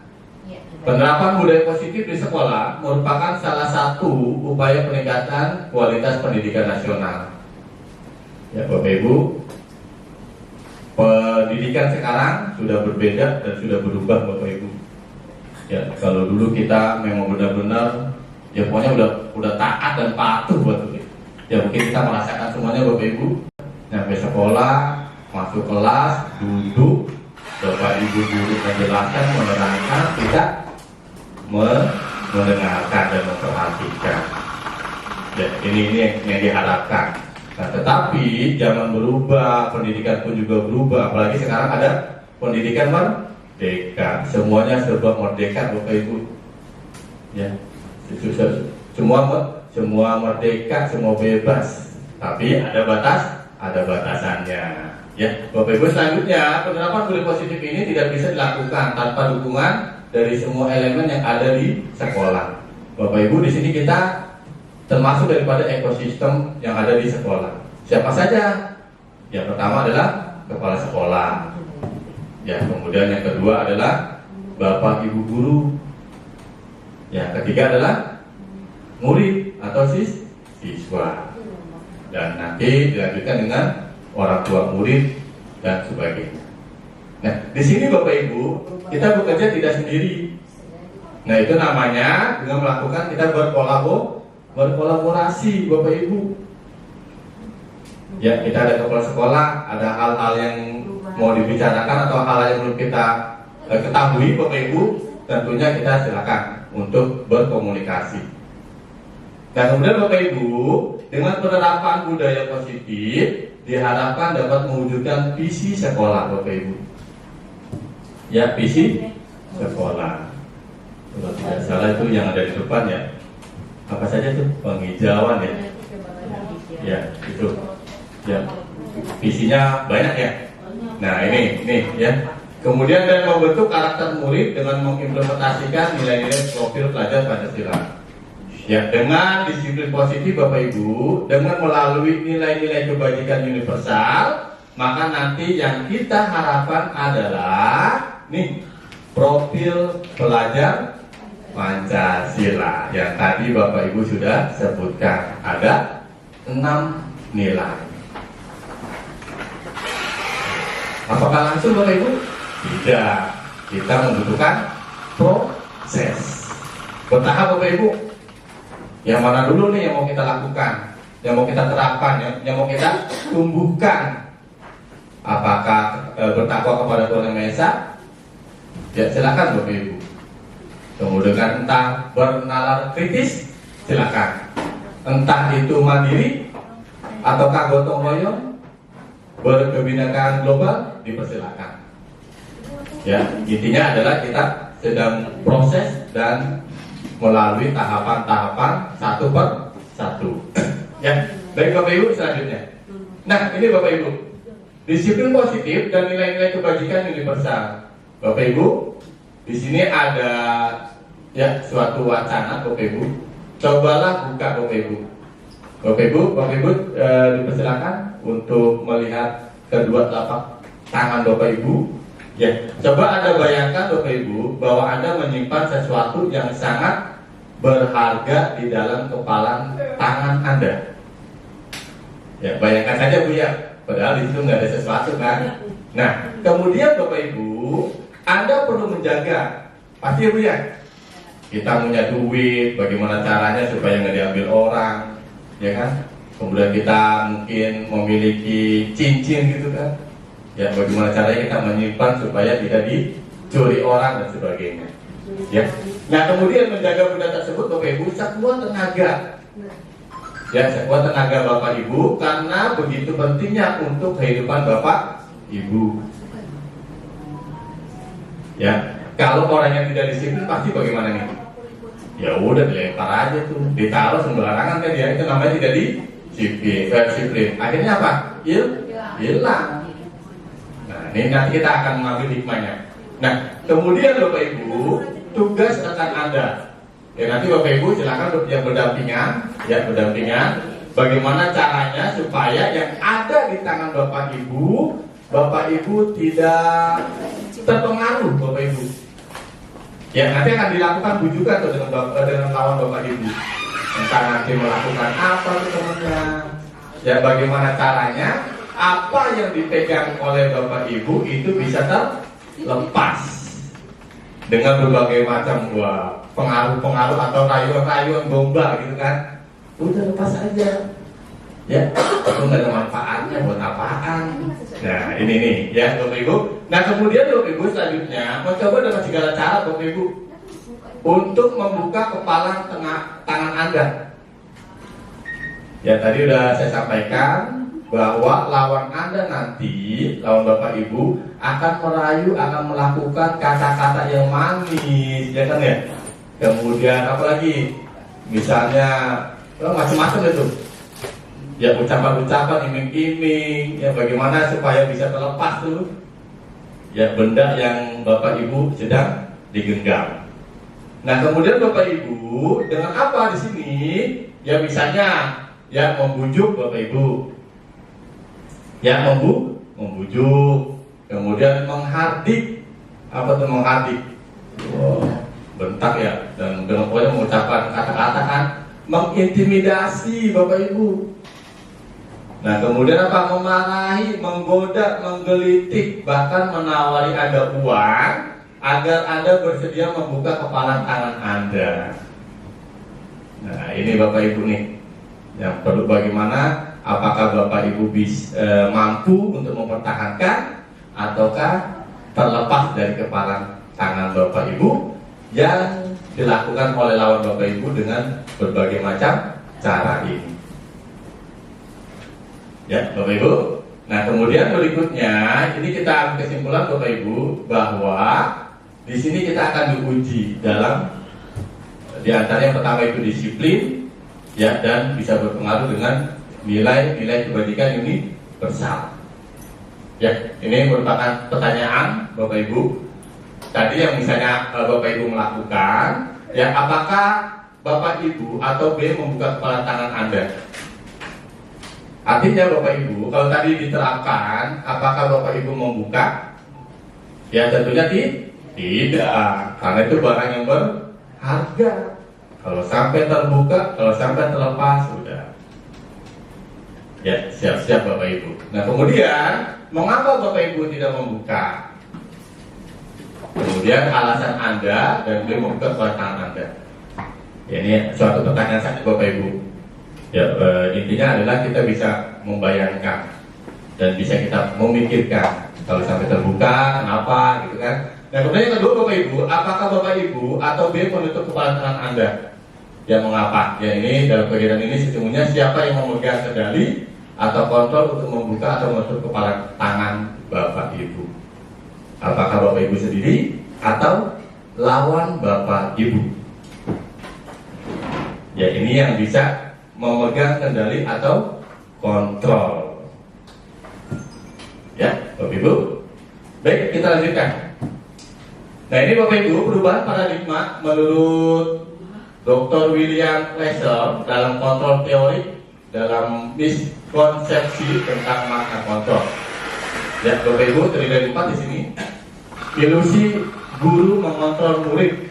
A: Penerapan budaya positif di sekolah merupakan salah satu upaya peningkatan kualitas pendidikan nasional. Ya Bapak Ibu, pendidikan sekarang sudah berbeda dan sudah berubah Bapak Ibu. Ya kalau dulu kita memang benar-benar ya pokoknya udah taat dan patuh buat itu. Ya mungkin kita merasakan semuanya Bapak Ibu. Sampai sekolah, masuk kelas, duduk, Bapak Ibu guru menjelaskan, menerangkan, kita mendengarkan dan memperhatikan. Ya, ini yang diharapkan. Nah, tetapi zaman berubah, pendidikan pun juga berubah. Apalagi sekarang ada pendidikan merdeka. Semuanya serba merdeka, Bapak Ibu. Ya, semua merdeka, semua bebas. Tapi ada batasannya. Ya, Bapak Ibu, selanjutnya penerapan budaya positif ini tidak bisa dilakukan tanpa dukungan dari semua elemen yang ada di sekolah. Bapak Ibu, di sini kita termasuk daripada ekosistem yang ada di sekolah. Siapa saja? Yang pertama adalah kepala sekolah. Ya, kemudian yang kedua adalah Bapak Ibu guru. Yang ketiga adalah murid atau siswa. Dan nanti dilanjutkan dengan orang tua murid dan sebagainya. Nah, di sini Bapak Ibu, kita bekerja tidak sendiri. Nah, itu namanya dengan melakukan kita berkolaborasi Bapak Ibu. Ya, kita ada kepala sekolah, ada hal-hal yang mau dibicarakan atau hal-hal yang belum kita ketahui Bapak Ibu, tentunya kita silakan untuk berkomunikasi. Nah, kemudian Bapak Ibu, dengan penerapan budaya positif diharapkan dapat mewujudkan visi sekolah Bapak Ibu. Ya, visi sekolah. Kalau tidak salah itu yang ada di depan ya. Apa saja tuh? Penghijauan ya. Ya, itu. Ya. Visinya banyak ya. Nah, ini ya. Kemudian dan membentuk karakter murid dengan mengimplementasikan nilai-nilai profil pelajar Pancasila. Ya, dengan disiplin positif Bapak Ibu, dengan melalui nilai-nilai kebajikan universal, maka nanti yang kita harapkan adalah profil pelajar Pancasila yang tadi Bapak Ibu sudah sebutkan, ada 6 nilai. Apakah langsung Bapak Ibu? Tidak. Kita membutuhkan proses bertahap Bapak Ibu. Yang mana dulu nih yang mau kita lakukan, yang mau kita terapkan, yang mau kita tumbuhkan? Apakah bertakwa kepada Tuhan Yang Maha Esa? Ya silakan Bapak Ibu. Kemudian entah bernalar kritis, silakan. Entah itu mandiri ataukah gotong royong, berkebinekaan global, dipersilakan. Ya, intinya adalah kita sedang proses dan melalui tahapan-tahapan satu per satu. Ya, baik Bapak Ibu, selanjutnya. Nah, ini Bapak Ibu, disiplin positif dan nilai-nilai kebajikan universal. Bapak Ibu, di sini ada ya suatu wacana Bapak Ibu. Cobalah buka Bapak Ibu. Bapak Ibu dipersilakan untuk melihat kedua telapak tangan Bapak Ibu. Ya, coba Anda bayangkan Bapak Ibu bahwa Anda menyimpan sesuatu yang sangat berharga di dalam kepalan tangan Anda. Ya, bayangkan saja Bu ya, padahal di situ nggak ada sesuatu kan. Nah, kemudian Bapak Ibu, Anda perlu menjaga, pasti Bu ya. Kita punya duit, bagaimana caranya supaya nggak diambil orang, ya kan? Kemudian kita mungkin memiliki cincin gitu kan. Ya, bagaimana caranya kita menyimpan supaya tidak dicuri orang dan sebagainya. Ya. Nah, kemudian menjaga benda tersebut Bapak Ibu sekuat tenaga. Ya, sekuat tenaga Bapak Ibu karena begitu pentingnya untuk kehidupan Bapak Ibu. Ya, kalau orang yang tidak disiplin pasti bagaimana nih? Ya udah dilempar aja tuh, ditaruh sembarangan kan ya, itu namanya tidak disiplin. Akhirnya apa? Hilang. Nah, ini nanti kita akan mengambil hikmahnya. Nah, kemudian Bapak Ibu, tugas rekan Anda. Ya nanti Bapak Ibu silakan yang berdampingan, bagaimana caranya supaya yang ada di tangan Bapak Ibu tidak terpengaruh Bapak Ibu. Ya nanti akan dilakukan bujukan tuh dengan lawan Bapak Ibu. Entah nanti melakukan apa tuh temannya. Ya bagaimana caranya apa yang dipegang oleh Bapak Ibu itu bisa terlepas dengan berbagai macam pengaruh-pengaruh atau rayuan-rayuan gombal gitu kan. Udah lepas aja. Ya, itu nggak ada manfaatnya buat apaan. Nah ini nih ya Bapak Ibu. Nah kemudian Bapak Ibu selanjutnya mencoba dengan segala cara Bapak Ibu untuk membuka kepala tangan Anda. Ya tadi udah saya sampaikan bahwa lawan Anda nanti, lawan Bapak Ibu akan merayu, akan melakukan kata-kata yang manis, ya kan ya. Kemudian apalagi, misalnya macam-macam itu. Ya ucapan-ucapan iming-iming, ya bagaimana supaya bisa terlepas tuh. Ya benda yang Bapak Ibu sedang digenggam. Nah kemudian Bapak Ibu dengan apa di sini? Ya misalnya, ya membujuk Bapak Ibu. Ya membujuk, kemudian menghardik. Apa tuh menghardik? Wow, bentak ya, dan dengan pokoknya mengucapkan kata-kata kan, mengintimidasi Bapak Ibu. Nah kemudian apa? Memarahi, menggoda, menggelitik, bahkan menawari Anda uang agar Anda bersedia membuka kepala tangan Anda. Nah ini Bapak Ibu nih, yang perlu bagaimana? Apakah Bapak Ibu mampu untuk mempertahankan ataukah terlepas dari kepala tangan Bapak Ibu yang dilakukan oleh lawan Bapak Ibu dengan berbagai macam cara ini. Ya Bapak Ibu. Nah kemudian berikutnya ini kita ambil kesimpulan Bapak Ibu bahwa di sini kita akan diuji dalam di antara yang pertama itu disiplin, ya dan bisa berpengaruh dengan nilai-nilai kebajikan universal. Ya, ini merupakan pertanyaan Bapak Ibu. Tadi yang misalnya Bapak Ibu melakukan, ya apakah Bapak Ibu atau B membuka kepala tangan Anda? Artinya Bapak Ibu, kalau tadi diterapkan, apakah Bapak Ibu membuka? Ya tentunya tidak, karena itu barang yang berharga. Kalau sampai terbuka, kalau sampai terlepas, sudah. Ya, siap-siap Bapak Ibu. Nah kemudian, mengapa Bapak Ibu tidak membuka? Kemudian alasan Anda dan beliau membuka kepala tangan Anda. Ya, ini suatu pertanyaan saja Bapak Ibu. Ya, intinya adalah kita bisa membayangkan dan bisa kita memikirkan kalau sampai terbuka, kenapa gitu kan? Nah kemudian yang kedua Bapak Ibu, apakah Bapak Ibu atau B menutup kepala tangan Anda? Ya mengapa? Ya ini dalam kegiatan ini sesungguhnya siapa yang memegang kendali atau kontrol untuk membuka atau menutup kepala tangan Bapak Ibu? Apakah Bapak Ibu sendiri atau lawan Bapak Ibu? Ya ini yang bisa memegang kendali atau kontrol. Ya Bapak Ibu. Baik, kita lanjutkan. Nah ini Bapak Ibu, perubahan paradigma menurut Dr. William Laser dalam kontrol teori, dalam miskonsepsi tentang makna kontrol. Ya, Bapak Ibu terdiri dari 4 di sini. Ilusi guru mengontrol murid.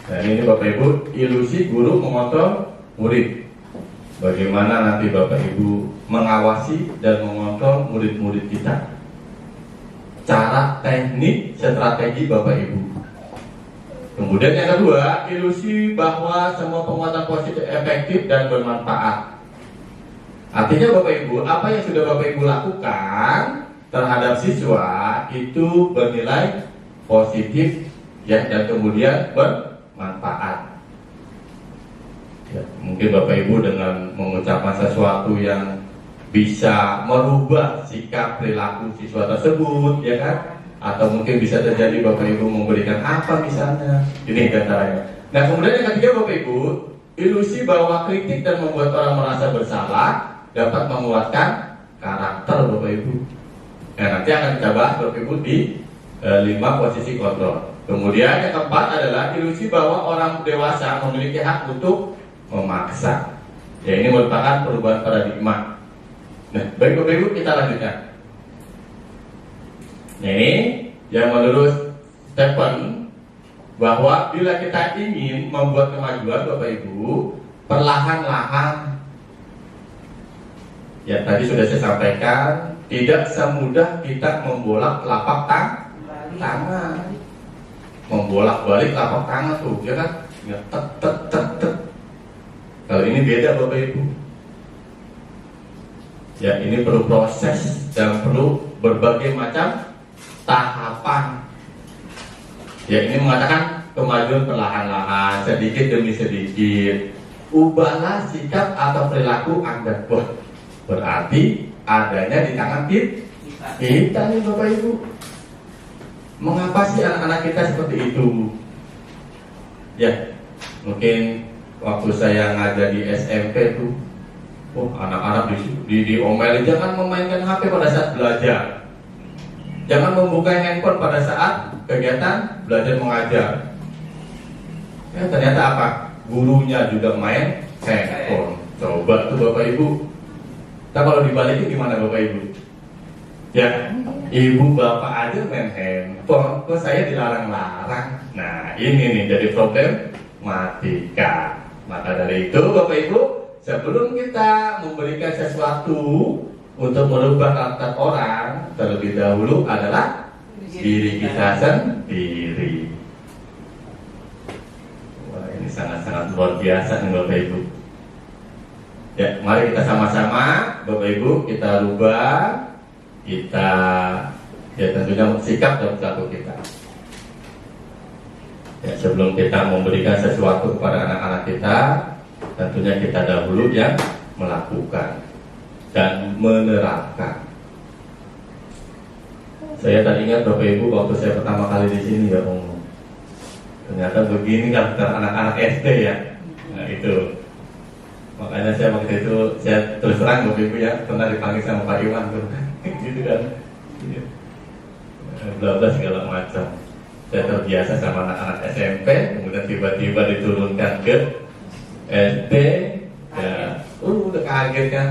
A: Dan ini Bapak Ibu, ilusi guru mengontrol murid. Bagaimana nanti Bapak Ibu mengawasi dan mengontrol murid-murid kita. Cara, teknik, strategi Bapak Ibu. Kemudian yang kedua, ilusi bahwa semua penguatan positif efektif dan bermanfaat. Artinya Bapak Ibu, apa yang sudah Bapak Ibu lakukan terhadap siswa itu bernilai positif ya, dan kemudian bermanfaat. Ya, mungkin Bapak Ibu dengan mengucapkan sesuatu yang bisa merubah sikap perilaku siswa tersebut, ya kan? Atau mungkin bisa terjadi Bapak Ibu memberikan apa misalnya. Ini antaranya. Nah, kemudian yang ketiga Bapak Ibu, ilusi bahwa kritik dan membuat orang merasa bersalah dapat menguatkan karakter Bapak Ibu. Nah, nanti akan kita bahas Bapak Ibu di 5 posisi kontrol. Kemudian yang keempat adalah ilusi bahwa orang dewasa memiliki hak untuk memaksa. Ya, ini merupakan perubahan paradigma. Nah, baik Bapak Ibu, kita lanjutkan. Nah, ini yang menurut Stephen bahwa bila kita ingin membuat kemajuan Bapak Ibu, perlahan-lahan, ya tadi sudah saya sampaikan, tidak semudah kita membolak telapak tangan, membolak-balik telapak tangan tuh, ya kan? Ya, tek. Kalau ini beda Bapak Ibu. Ya, ini perlu proses dan perlu berbagai macam tahapan. Ya, ini mengatakan kemajuan perlahan-lahan, sedikit demi sedikit. Ubahlah sikap atau perilaku Anda. Wah, berarti adanya di tangan kita nih Bapak Ibu. Mengapa sih anak-anak kita seperti itu? Ya, mungkin waktu saya ngajar di SMP tuh, anak-anak diomelin jangan memainkan HP pada saat belajar, jangan membuka handphone pada saat kegiatan belajar mengajar. Ya, ternyata apa? Gurunya juga main handphone. Coba tuh Bapak Ibu. Nah, kalau dibalikin gimana Bapak Ibu? Ya, ibu bapak aja main handphone, kok saya dilarang-larang. Nah, ini nih jadi problematika. Maka dari itu Bapak Ibu, sebelum kita memberikan sesuatu untuk merubah karakter orang, terlebih dahulu adalah diri kita sendiri. Wah, ini sangat-sangat luar biasa nih Bapak Ibu. Ya, mari kita sama-sama Bapak Ibu kita rubah, kita ya tentunya sikap dan perilaku kita. Ya, sebelum kita memberikan sesuatu kepada anak-anak kita, tentunya kita dahulu yang melakukan dan menerapkan. Saya tadi ingat Bapak Ibu waktu saya pertama kali di sini ya Om, ternyata begini kan anak-anak SD ya. Nah itu, makanya saya waktu itu saya terus terang Bapak Ibu ya pernah dipanggil sama Pak Iwan tuh, gitu kan, bla bla segala macam. Saya terbiasa sama anak-anak SMP, kemudian tiba-tiba diturunkan ke SD, ya, udah kaget kan.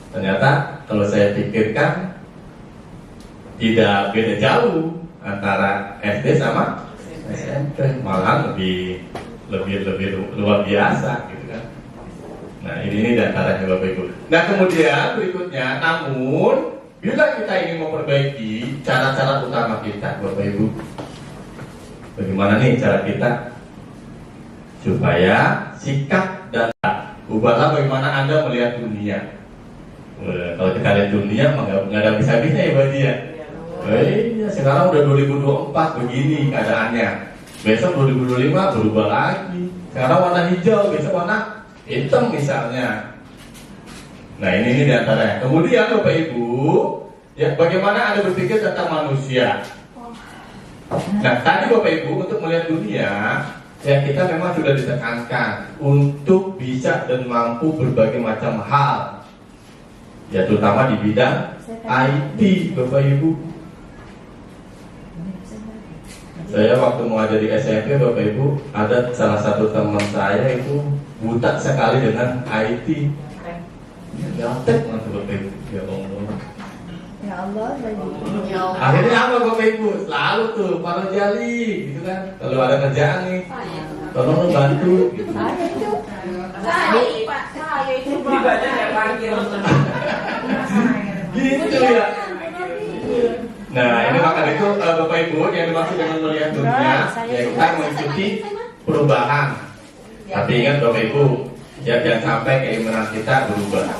A: Ternyata kalau saya pikirkan tidak beda jauh antara SD sama SMP, malah lebih luar biasa gitu kan. Nah ini diantaranya Bapak Ibu. Nah kemudian berikutnya, namun bila kita ingin memperbaiki cara-cara utama kita, Bapak Ibu, bagaimana nih cara kita supaya sikap dan ubahlah bagaimana Anda melihat dunia. Kalau kita lihat dunia nggak ada bisa-bisa ya Pak Haji ya. Ya, sekarang udah 2024 begini keadaannya. Besok 2025 berubah lagi. Sekarang warna hijau, besok warna hitam misalnya. Nah ini diantaranya. Kemudian Bapak Ibu, ya bagaimana Anda berpikir tentang manusia? Nah tadi Bapak Ibu untuk melihat dunia, ya kita memang sudah ditekankan untuk bisa dan mampu berbagai macam hal, ya terutama di bidang IT Bapak Ibu. Saya waktu mengajar di SMP Bapak Ibu, ada salah satu teman saya itu buta sekali dengan IT. Nyontek Bapak Ibu, ya Allah.
B: Ya Ya Allah, jadi.
A: Akhirnya apa Bapak Ibu? Selalu tuh para jali, gitu kan? Kalau ada kerjaan nih, tolong lu bantu. Gitu.
B: Saya itu.
C: Saya itu banyak yang parkir.
A: Gitu ya. Nah, ini maka itu Bapak Ibu yang dimaksud dengan melihat dunia, ya kita mengikuti perubahan. Tapi ingat Bapak Ibu, ya jangan sampai keimanan kita berubah.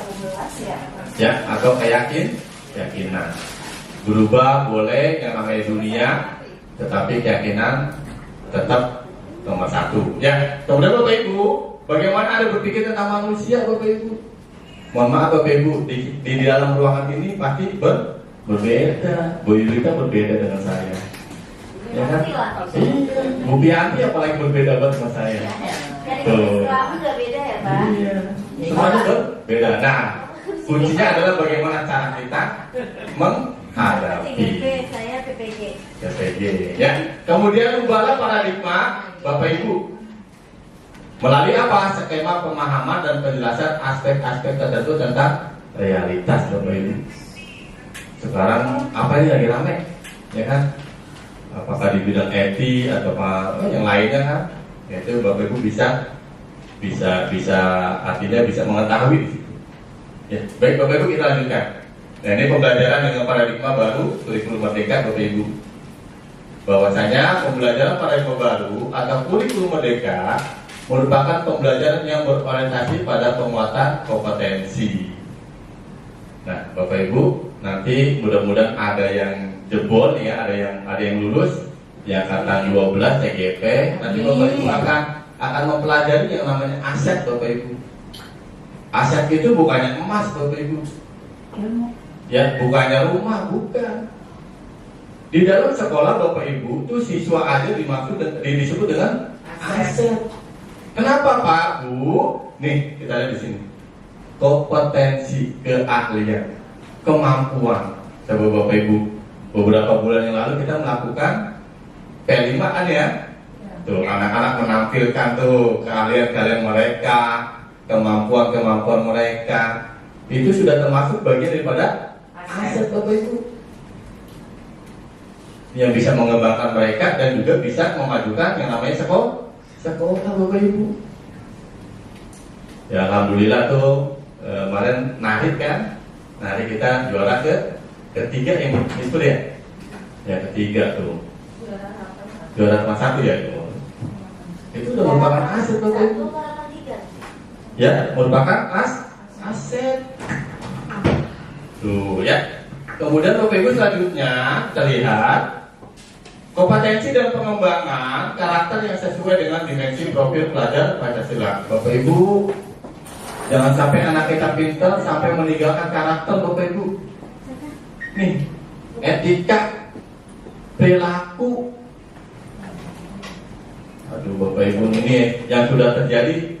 A: Ya, atau keyakinan. Berubah boleh yang namanya dunia, tetapi keyakinan tetap nomor satu. Ya, kemudian Bapak Ibu, bagaimana Anda berpikir tentang manusia Bapak Ibu? Mohon maaf Bapak Ibu, di dalam ruangan ini pasti berbeda. Bu Yulita berbeda dengan saya. Ya kan? Iya. Bu Bianti apalagi berbeda banget sama saya. Tuh. Iya. Semuanya berbeda. Nah, kuncinya adalah bagaimana cara kita menghadapi
B: Saya PPG.
A: PPG. Ya. Kemudian ubahlah paradigma Bapak Ibu melalui apa? Skema pemahaman dan penjelasan aspek-aspek tertentu tentang realitas Bapak Ibu. Sekarang apa ini lagi rame, ya kan? Apakah di bidang etik atau yang lainnya kan? Itu Bapak Ibu bisa artinya bisa mengetahui di situ. Ya, baik Bapak Ibu kita lanjutkan. Nah ini pembelajaran dengan paradigma baru kurikulum merdeka Bapak Ibu. Bahwasanya pembelajaran paradigma baru atau kurikulum merdeka merupakan pembelajaran yang berorientasi pada penguatan kompetensi. Nah Bapak Ibu, nanti mudah-mudahan ada yang jebol ya, ada yang lulus yang angkatan 12 CGP. Nanti Bapak Ibu akan mempelajari yang namanya aset Bapak Ibu. Aset itu bukannya emas Bapak Ibu. Ya, bukannya rumah, bukan. Di dalam sekolah Bapak Ibu itu siswa aja disebut dengan aset. Kenapa Pak, Bu? Nih, kita lihat di sini. Kompetensi, keahlian, kemampuan. Coba Bapak Ibu, beberapa bulan yang lalu kita melakukan P5 kan ya? Tuh, anak-anak menampilkan tuh keahlian-keahlian mereka, kemampuan-kemampuan mereka. Itu sudah termasuk bagian daripada aset Bapak Ibu yang bisa mengembangkan mereka dan juga bisa memajukan yang namanya sekolah Bapak Ibu. Ya Alhamdulillah tuh kemarin narik kita juara ketiga yang itu ya. Ya ketiga tuh. Juara kelas 1 ya itu. Itu udah merupakan aset Bapak Ibu. Ya, merupakan aset. Tuh ya. Kemudian Bapak Ibu selanjutnya kita lihat kompetensi dan pengembangan karakter yang sesuai dengan dimensi profil pelajar Pancasila. Bapak Ibu, jangan sampai anak kita pintar sampai meninggalkan karakter Bapak Ibu. Nih, etika, perilaku. Aduh Bapak Ibu, ini yang sudah terjadi,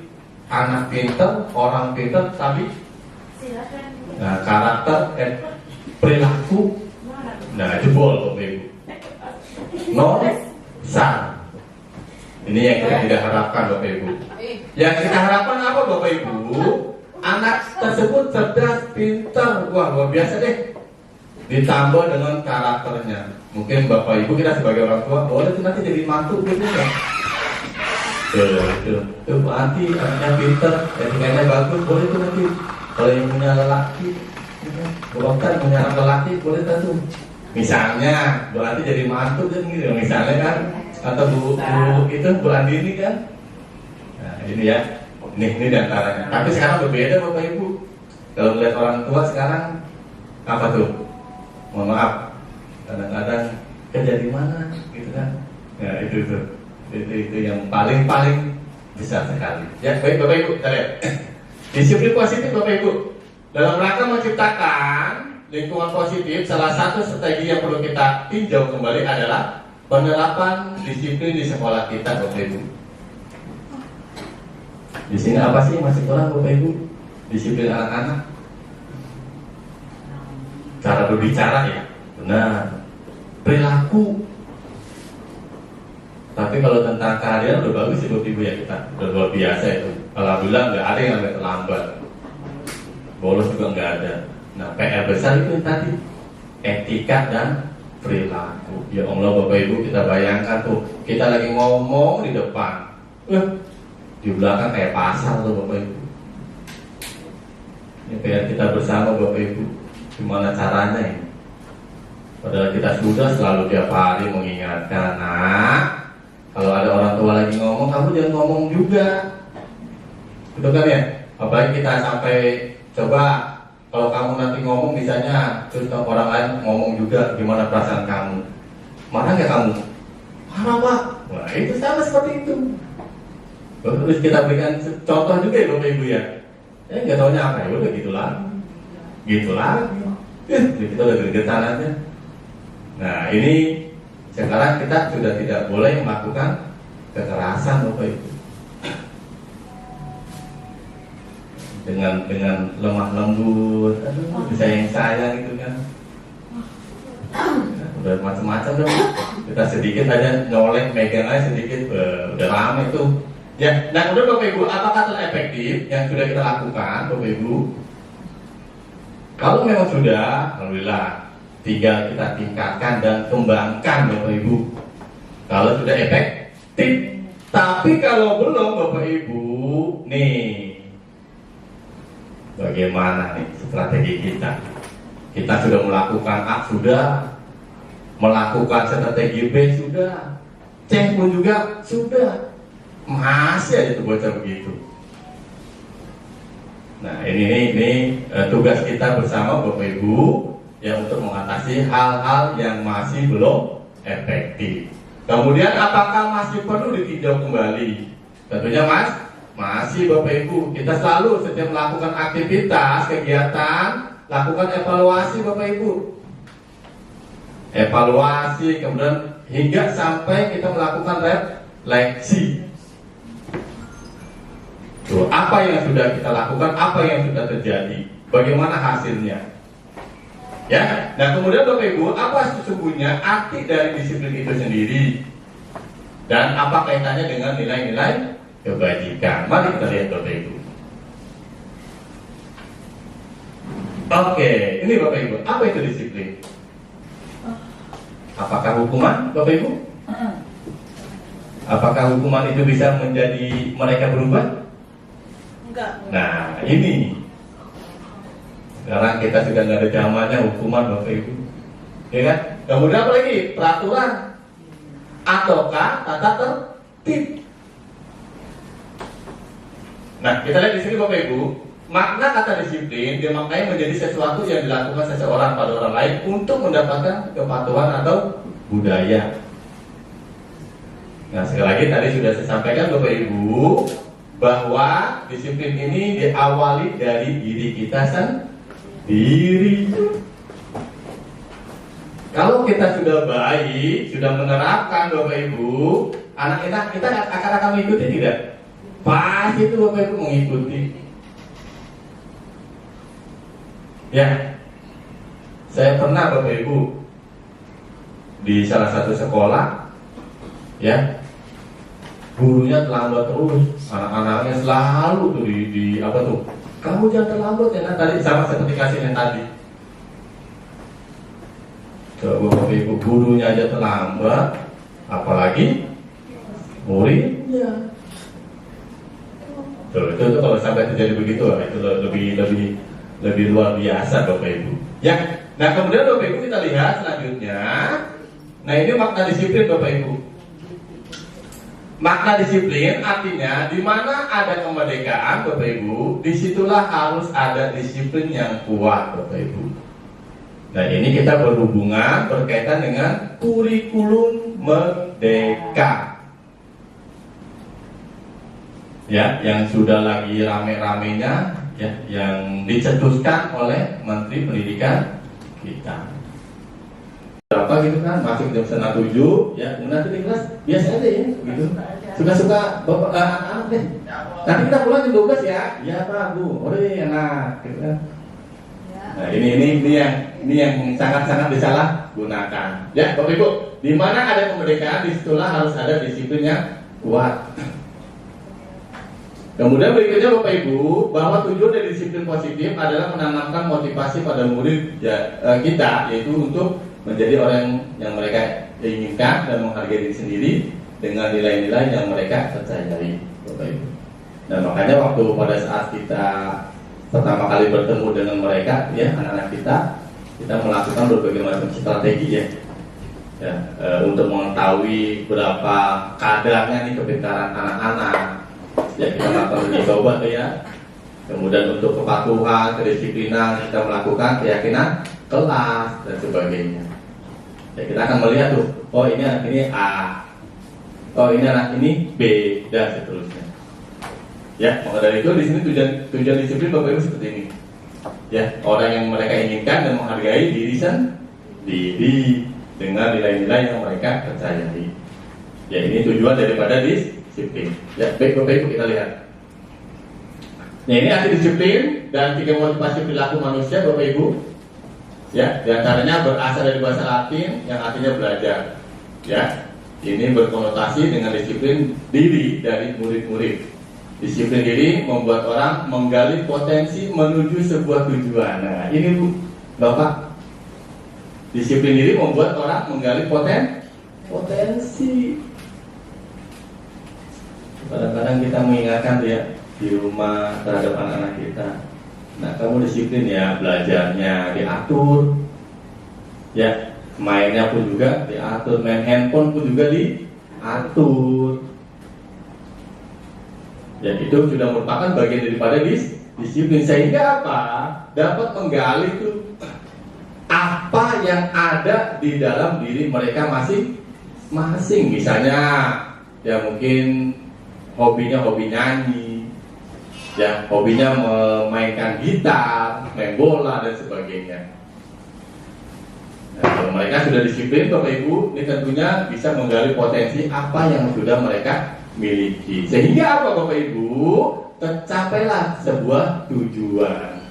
A: anak pintar, orang pintar tapi karakter, perilaku, nah jebol Bapak Ibu. Sar. Ini yang kita tidak harapkan Bapak Ibu. Yang kita harapkan apa Bapak Ibu? Anak tersebut cerdas, pintar, wah luar biasa deh. Ditambah dengan karakternya. Mungkin Bapak Ibu kita sebagai orang tua boleh tuh nanti jadi mantu gitu ya. Tuh Bu Anti anaknya pintar, etikanya bagus, boleh tuh nanti. Kalau yang punya lelaki, Bu Oktan punya anak lelaki, boleh tuh. Misalnya Bu Andi jadi mantu kan gitu, misalnya kan, atau Bu Andini kan. Nah ini ya, ini diantaranya. Tapi sekarang berbeda Bapak Ibu. Kalau melihat orang tua sekarang apa tuh? Mohon maaf, kadang-kadang kerja di mana gitu kan? Ya itu yang paling besar sekali. Ya baik Bapak Ibu, kita lihat. Disiplin positif Bapak Ibu dalam rangka menciptakan lingkungan positif, salah satu strategi yang perlu kita tinjau kembali adalah penerapan disiplin di sekolah kita, Bapak Ibu. Di sini apa sih masih kurang, Bapak Ibu? Disiplin anak-anak. Cara berbicara ya, benar. Perilaku. Tapi kalau tentang kehadiran udah bagus sih Bapak Ibu ya kita, udah luar biasa itu. Alhamdulillah nggak ada yang terlambat. Bolos juga nggak ada. Nah, PR besar itu tadi etika dan perilaku. Ya Allah Bapak Ibu, kita bayangkan tuh, kita lagi ngomong di depan, di belakang kayak pasar tuh Bapak Ibu. Ini PR kita bersama Bapak Ibu, gimana caranya ini? Padahal kita sudah selalu tiap hari mengingatkan, nah kalau ada orang tua lagi ngomong, kamu jangan ngomong juga, betul kan ya? Apalagi kita sampai coba, kalau kamu nanti ngomong misalnya, terus orang lain ngomong juga, gimana perasaan kamu? Marah nggak kamu? Marah Pak. Nah itu sama seperti itu. Terus kita berikan contoh juga ya Bapak Ibu ya. Nggak taunya apa ya, udah gitulah. Kita udah gergetan aja. Nah ini sekarang kita sudah tidak boleh melakukan kekerasan Bapak Ibu. Dengan lemah lembut, disayang gitu kan. Udah macam-macam dong. Kita sedikit aja nyolek, megang aja sedikit, udah lama itu. Ya, nah kemudian Bapak Ibu, apakah telah efektif yang sudah kita lakukan Bapak Ibu? Kalau memang sudah, alhamdulillah, tinggal kita tingkatkan dan kembangkan Bapak Ibu. Kalau sudah efektif, tapi kalau belum Bapak Ibu, nih bagaimana nih strategi kita? Kita sudah melakukan A, sudah melakukan strategi B, sudah C pun juga sudah, masih aja tuh bocah begitu. Nah ini tugas kita bersama Bapak Ibu ya, untuk mengatasi hal-hal yang masih belum efektif. Kemudian apakah masih perlu ditinjau kembali? Tentunya masih Bapak Ibu. Kita selalu setiap melakukan aktivitas, kegiatan, lakukan evaluasi Bapak Ibu. Evaluasi, kemudian hingga sampai kita melakukan refleksi. Tuh, apa yang sudah kita lakukan, apa yang sudah terjadi, bagaimana hasilnya. Ya, nah kemudian Bapak Ibu, apa sesungguhnya arti dari disiplin itu sendiri? Dan apa kaitannya dengan nilai-nilai kebajikan? Mari kita lihat Bapak Ibu. Oke, ini Bapak Ibu, apa itu disiplin? Apakah hukuman Bapak Ibu? Apakah hukuman itu bisa menjadi mereka berubah?
C: Enggak.
A: Nah ini sekarang kita sudah nggak ada zamannya hukuman Bapak Ibu, ya kan? Kemudian apa lagi? Peraturan ataukah tata tertib? Nah kita lihat di sini Bapak Ibu, makna kata disiplin dimaknai menjadi sesuatu yang dilakukan seseorang pada orang lain untuk mendapatkan kepatuhan atau budaya. Nah sekali lagi tadi sudah saya sampaikan Bapak Ibu, bahwa disiplin ini diawali dari diri kita sendiri. Kalau kita sudah baik, sudah menerapkan Bapak Ibu, anak kita akan mengikuti tidak? Pasti itu Bapak Ibu mengikuti. Ya, saya pernah Bapak Ibu di salah satu sekolah, ya, gurunya terlambat terus, anak-anaknya selalu tuh di apa tuh, kamu jangan terlambat ya. Nah, tadi sama seperti kasih yang tadi. Coba Bapak Ibu, gurunya aja terlambat, apalagi muridnya. Tuh, itu kalau sampai terjadi begitu, itu lebih luar biasa Bapak Ibu. Ya, nah kemudian Bapak Ibu kita lihat selanjutnya. Nah ini makna disiplin Bapak Ibu. Makna disiplin artinya di mana ada kemerdekaan Bapak Ibu, disitulah harus ada disiplin yang kuat Bapak Ibu. Nah ini kita berhubungan berkaitan dengan kurikulum merdeka. Ya, yang sudah lagi rame-ramenya, ya, yang dicetuskan oleh Menteri Pendidikan kita. Berapa gitu kan, masuk jam 6:30, ya, nanti di kelas biasa aja ya, gitu. Suka-suka bapak anak-anak deh. Nanti kita pulang jam 12 ya. Iya Pak, Bu. Ore enak, gitu kan. Nah, ini yang sangat-sangat disalahgunakan. Ya, Bapak Ibu, di mana ada kemerdekaan, disitulah harus ada disiplin yang kuat. Kemudian berikutnya Bapak Ibu, bahwa tujuan dari disiplin positif adalah menanamkan motivasi pada murid kita, yaitu untuk menjadi orang yang mereka inginkan dan menghargai diri sendiri dengan nilai-nilai yang mereka percayai, Bapak Ibu. Nah, makanya waktu pada saat kita pertama kali bertemu dengan mereka, ya anak-anak kita melakukan berbagai macam strategi untuk mengetahui berapa kadarnya nih kepintaran anak-anak. Ya, kita melakukan uji coba ya. Kemudian untuk kepatuhan, kedisiplinan, kita melakukan keyakinan kelas dan sebagainya. Ya, kita akan melihat tuh, oh ini anak ini A, oh ini anak ini B, dan seterusnya. Ya, maka dari itu di sini tujuan disiplin Bapak Ibu seperti ini. Ya, orang yang mereka inginkan dan menghargai diri sendiri dengan nilai-nilai yang mereka percayai. Ya, ini tujuan daripada disiplin. Ya, baik Bapak Ibu, kita lihat. Nah, ini arti disiplin dan 3 motivasi perilaku manusia, Bapak Ibu. Ya, diantaranya berasal dari bahasa Latin yang artinya belajar. Ya, ini berkonotasi dengan disiplin diri dari murid-murid. Disiplin diri membuat orang menggali potensi menuju sebuah tujuan. Nah, ini Bu, Bapak. Disiplin diri membuat orang menggali potensi. Kadang-kadang kita mengingatkan ya di rumah terhadap anak-anak kita. Nah, kamu disiplin ya, belajarnya diatur. Ya, mainnya pun juga diatur, main handphone pun juga diatur. Ya, itu sudah merupakan bagian daripada disiplin, sehingga apa? Dapat menggali itu apa yang ada di dalam diri mereka masing-masing. Misalnya, ya mungkin hobinya hobi nyanyi, ya hobinya memainkan gitar, main bola dan sebagainya. Nah, kalau mereka sudah disiplin, Bapak Ibu, ini tentunya bisa menggali potensi apa yang sudah mereka miliki. Sehingga apa Bapak Ibu? Tercapailah sebuah tujuan.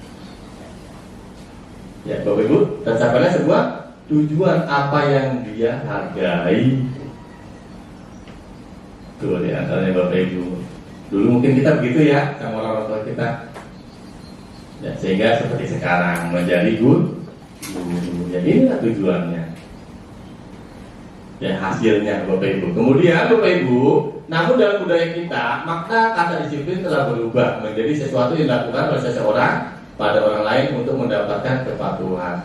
A: Ya Bapak Ibu, tercapailah sebuah tujuan apa yang dia hargai. Tuh di antaranya Bapak Ibu. Dulu mungkin kita begitu ya sama orang tua kita. Ya, sehingga seperti sekarang menjadi guru. Ya inilah tujuannya. Ya hasilnya Bapak Ibu. Kemudian Bapak Ibu, namun dalam budaya kita, makna kata disiplin telah berubah menjadi sesuatu yang dilakukan oleh seseorang pada orang lain untuk mendapatkan kepatuhan.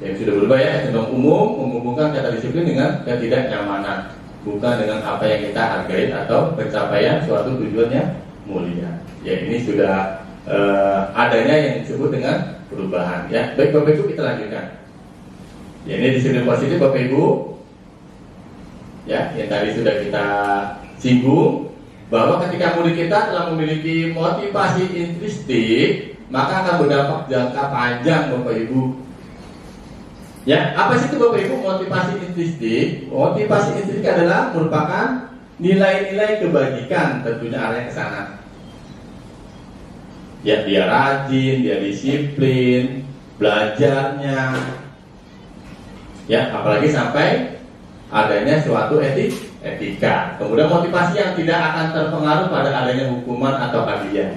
A: Yang sudah berubah ya, cenderung umum menghubungkan kata disiplin dengan ketidaknyamanan, bukan dengan apa yang kita hargai atau pencapaian suatu tujuannya mulia. Ya ini sudah adanya yang disebut dengan perubahan. Ya baik Bapak Ibu, kita lanjutkan. Ya ini disiplin positif Bapak Ibu. Ya, yang tadi sudah kita singgung bahwa ketika murid kita telah memiliki motivasi intrinsik, maka akan berdampak jangka panjang Bapak Ibu. Ya, apa sih itu Bapak Ibu motivasi intrinsik? Motivasi intrinsik adalah merupakan nilai-nilai kebajikan, tentunya arahnya ke sana. Ya, dia rajin, dia disiplin, belajarnya. Ya, apalagi sampai adanya suatu etika. Kemudian motivasi yang tidak akan terpengaruh pada adanya hukuman atau hadiah.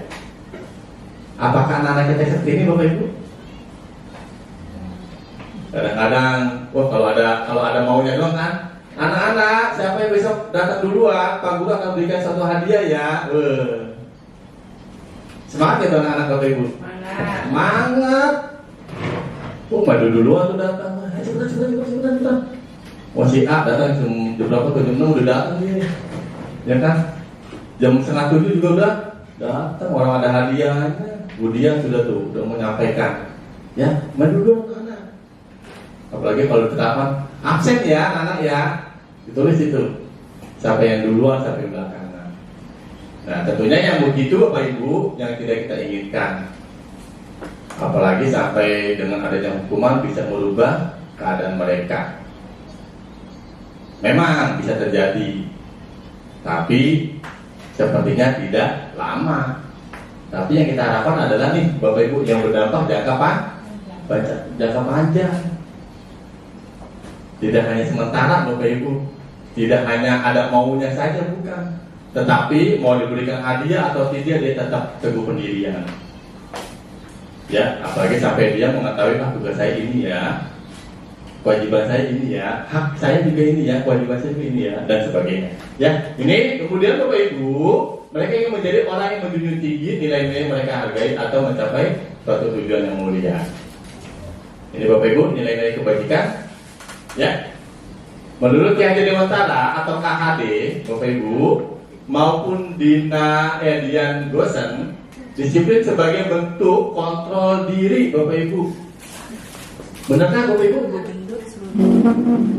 A: Apakah anak-anak kita seperti ini Bapak Ibu? Kadang-kadang, wah kalau ada maunya doang kan, anak-anak siapa yang besok datang duluan, Pak Guru akan berikan satu hadiah ya. Semangat ya anak-anak Bapak Ibu. Semangat. Oh maju duluan tuh datang. Cepetan. Oh si A datang jam berapa tuh? Jam 6 udah datang nih. Ya kan? Jam 6:30 juga udah datang. Orang ada hadiahnya. Budian sudah tuh udah menyampaikan. Ya, maju dulu anak. Apalagi kalau tetapan absen ya anak ya. Ditulis itu. Siapa yang duluan, siapa yang belakangan. Nah, tentunya yang begitu Bapak Ibu yang tidak kita inginkan. Apalagi sampai dengan adanya hukuman bisa merubah keadaan mereka. Memang bisa terjadi, tapi sepertinya tidak lama. Tapi yang kita harapkan adalah nih Bapak Ibu yang berdampak jangka panjang. Tidak hanya sementara Bapak Ibu, tidak hanya ada maunya saja, bukan. Tetapi mau diberikan hadiah atau tidak, dia tetap teguh pendirian. Ya, apalagi sampai dia mengetahui tugas saya ini ya, kewajiban saya ini ya, hak saya juga ini ya, kewajiban saya juga ini ya, dan sebagainya. Ya, ini kemudian Bapak Ibu, mereka ingin menjadi orang yang menjunjung tinggi nilai-nilai yang mereka hargai atau mencapai suatu tujuan yang mulia. Ini Bapak Ibu, nilai-nilai kebajikan. Ya, menurut Ki Hajar Dewantara atau KHD, Bapak Ibu, maupun Dian Gosen, disiplin sebagai bentuk kontrol diri, Bapak Ibu. Benarkah Bapak Ibu?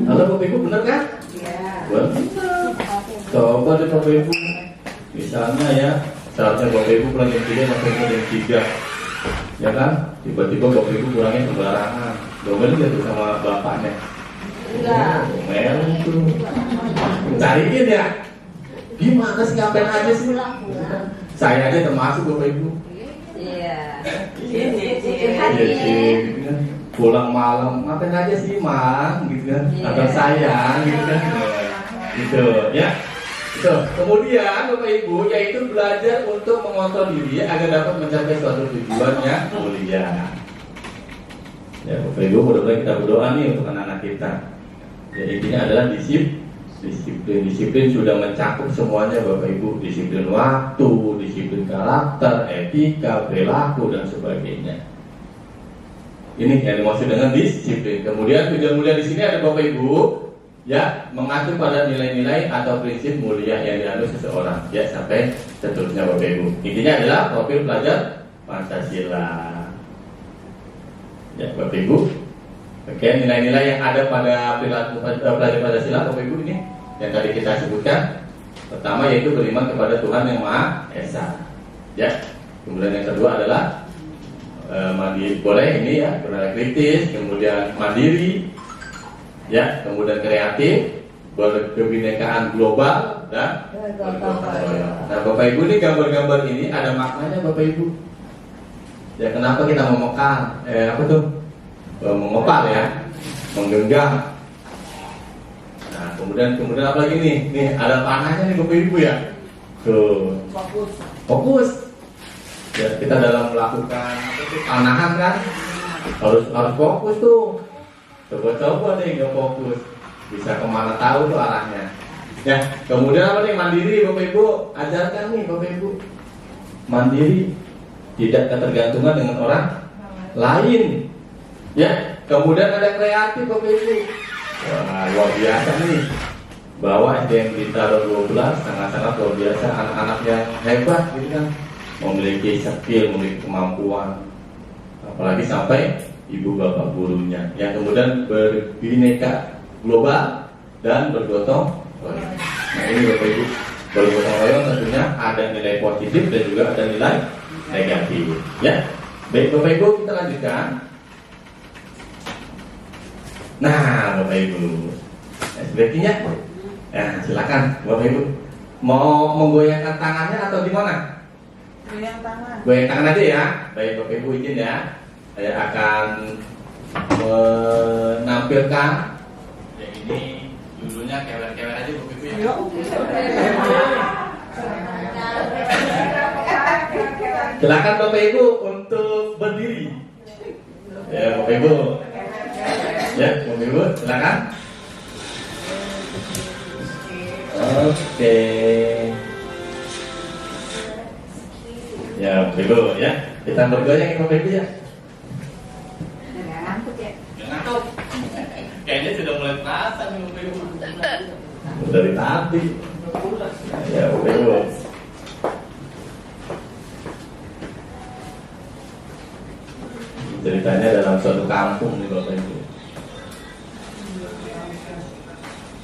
A: Halo Bapak Ibu, benar kan? Iya. Coba deh Bapak Ibu. Misalnya ya, seharusnya Bapak Ibu pulang jam 3 sampai jam 3. Ya kan? Tiba-tiba Bapak Ibu pulangnya sembarangan. Domelin gak tuh sama bapaknya? Iya. Domelin tuh. Cariin ya. Gimana sih, ngapain aja sih? Saya aja termasuk Bapak Ibu.
B: Iya.
A: Iya. Pulang malam, ngapain aja sih Mang, gitu kan? Atau sayang, gitu kan? Gitu, ya. Gitu. Kemudian Bapak Ibu, yaitu belajar untuk mengontrol diri agar dapat mencapai suatu tujuan yang mulia. Ya Bapak Ibu, mudah-mudahan kita berdoa nih untuk anak-anak kita. Ya intinya adalah disiplin sudah mencakup semuanya Bapak Ibu. Disiplin waktu, disiplin karakter, etika, perilaku dan sebagainya. Ini yang dimaksud dengan disiplin. Kemudian tujuan mulia di sini ada Bapak Ibu, ya, mengatur pada nilai-nilai atau prinsip mulia yang dianut seseorang, ya, sampai seterusnya Bapak Ibu. Intinya adalah profil pelajar Pancasila. Ya Bapak Ibu. Oke, nilai-nilai yang ada pada perilaku pelajar Pancasila Bapak Ibu ini yang tadi kita sebutkan. Pertama yaitu beriman kepada Tuhan yang Maha Esa. Ya. Kemudian yang kedua adalah mandiri, boleh ini ya, kritis, kemudian mandiri, ya, kemudian kreatif, berkebinekaan global dan bergotong royong. Nah Bapak Ibu, ini gambar-gambar ini ada maknanya Bapak Ibu. Ya kenapa kita memekar? Apa tuh? Mengepal ya, menggenggam. Nah kemudian apa lagi nih? Nih ada panahnya nih Bapak Ibu ya. Tuh. Fokus. Ya, kita dalam melakukan panahan kan harus fokus tuh. Coba nih nggak fokus, bisa kemana tahu tuh arahnya. Ya, kemudian apa nih? Mandiri Bapak Ibu, ajarkan nih Bapak Ibu. Mandiri, tidak ketergantungan dengan orang lain. Ya, kemudian ada kreatif Bapak Ibu. Wah, luar biasa nih. Bawa SDM kita 12 sangat-sangat luar biasa, anak-anak yang hebat gitu kan. Memiliki skill, memiliki kemampuan, apalagi sampai ibu bapak gurunya, yang kemudian berbineka global dan bergotong royong. Nah ini Bapak Ibu, bergotong royong tentunya ada nilai positif dan juga ada nilai negatif. Ya, baik Bapak Ibu, kita lanjutkan. Nah Bapak Ibu, sebaiknya, ya silakan Bapak Ibu, mau menggoyangkan tangannya atau gimana?
C: Goyang tangan.
A: Goyang tangan aja ya. Baik Bapak Ibu, izin ya. Saya akan menampilkan. Ya ini dulunya kewer-kewer aja Bapak Ibu ya. Silakan Bapak Ibu untuk berdiri. Ya Bapak Ibu. Ya Bapak Ibu, silakan. Oke. Ya, Bapak Ibu ya. Kita bergoyang Bapak Ibu ya.
B: Ngantuk ya.
A: Ngantuk. Kayaknya sudah mulai terasa nih Bapak Ibu. Dari tadi. Ya, Bapak Ibu. Ceritanya dalam suatu kampung nih Bapak Ibu.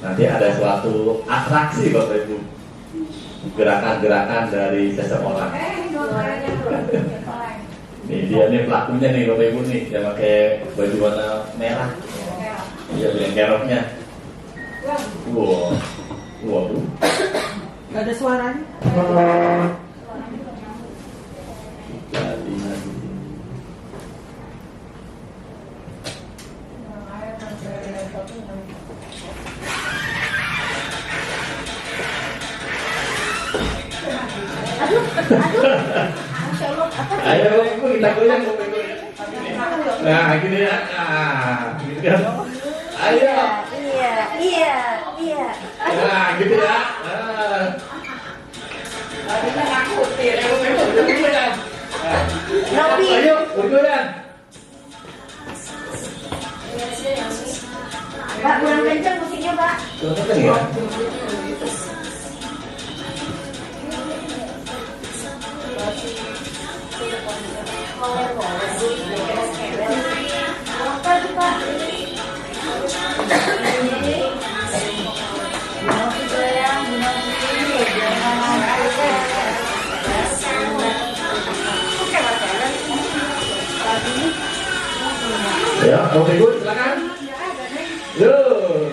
A: Nanti ada suatu atraksi Bapak Ibu. Gerakan-gerakan dari seseorang. Nih dia nih pelakunya nih Bapak Ibu nih, dia pakai baju warna merah. Iya, yang geroknya. Waduh.
C: Gak ada suaranya.
A: Jadi
B: Aduh, Masya Allah, apa sih?
A: Ayo Ibu kita goyang Ibu. Nah gini ya. Nah, gitu kan. Ayo.
B: Iya.
A: Nah gitu ya.
B: Robi.
A: Ayo bergoyang.
B: Pak, kurang kenceng musiknya, Pak.
A: Kenceng ya.
B: Apa tuh, Pak?
A: Ya, oke Ibu, silakan. Yuk.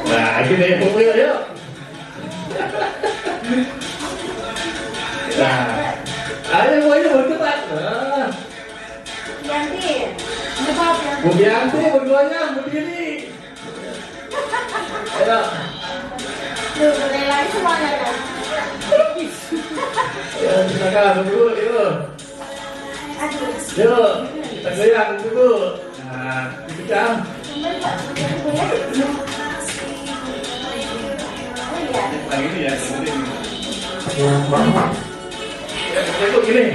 A: Nah, gini Ibu, yuk. Nah, ayo semuanya bergerak. Nah,
B: Yanti, ini maaf ya.
A: Bu Bianti berduanya berdiri. Ayo.
B: Tuh, relai semuanya kan.
A: Ya, silakan dulu, yuk.
B: Aduh,
A: Yuk, kita goyang dulu. Nah, gitu kan.
B: bener Pak, bener ya. Oh iya.
A: Nah, ini ya, ini. Ya, itu gini.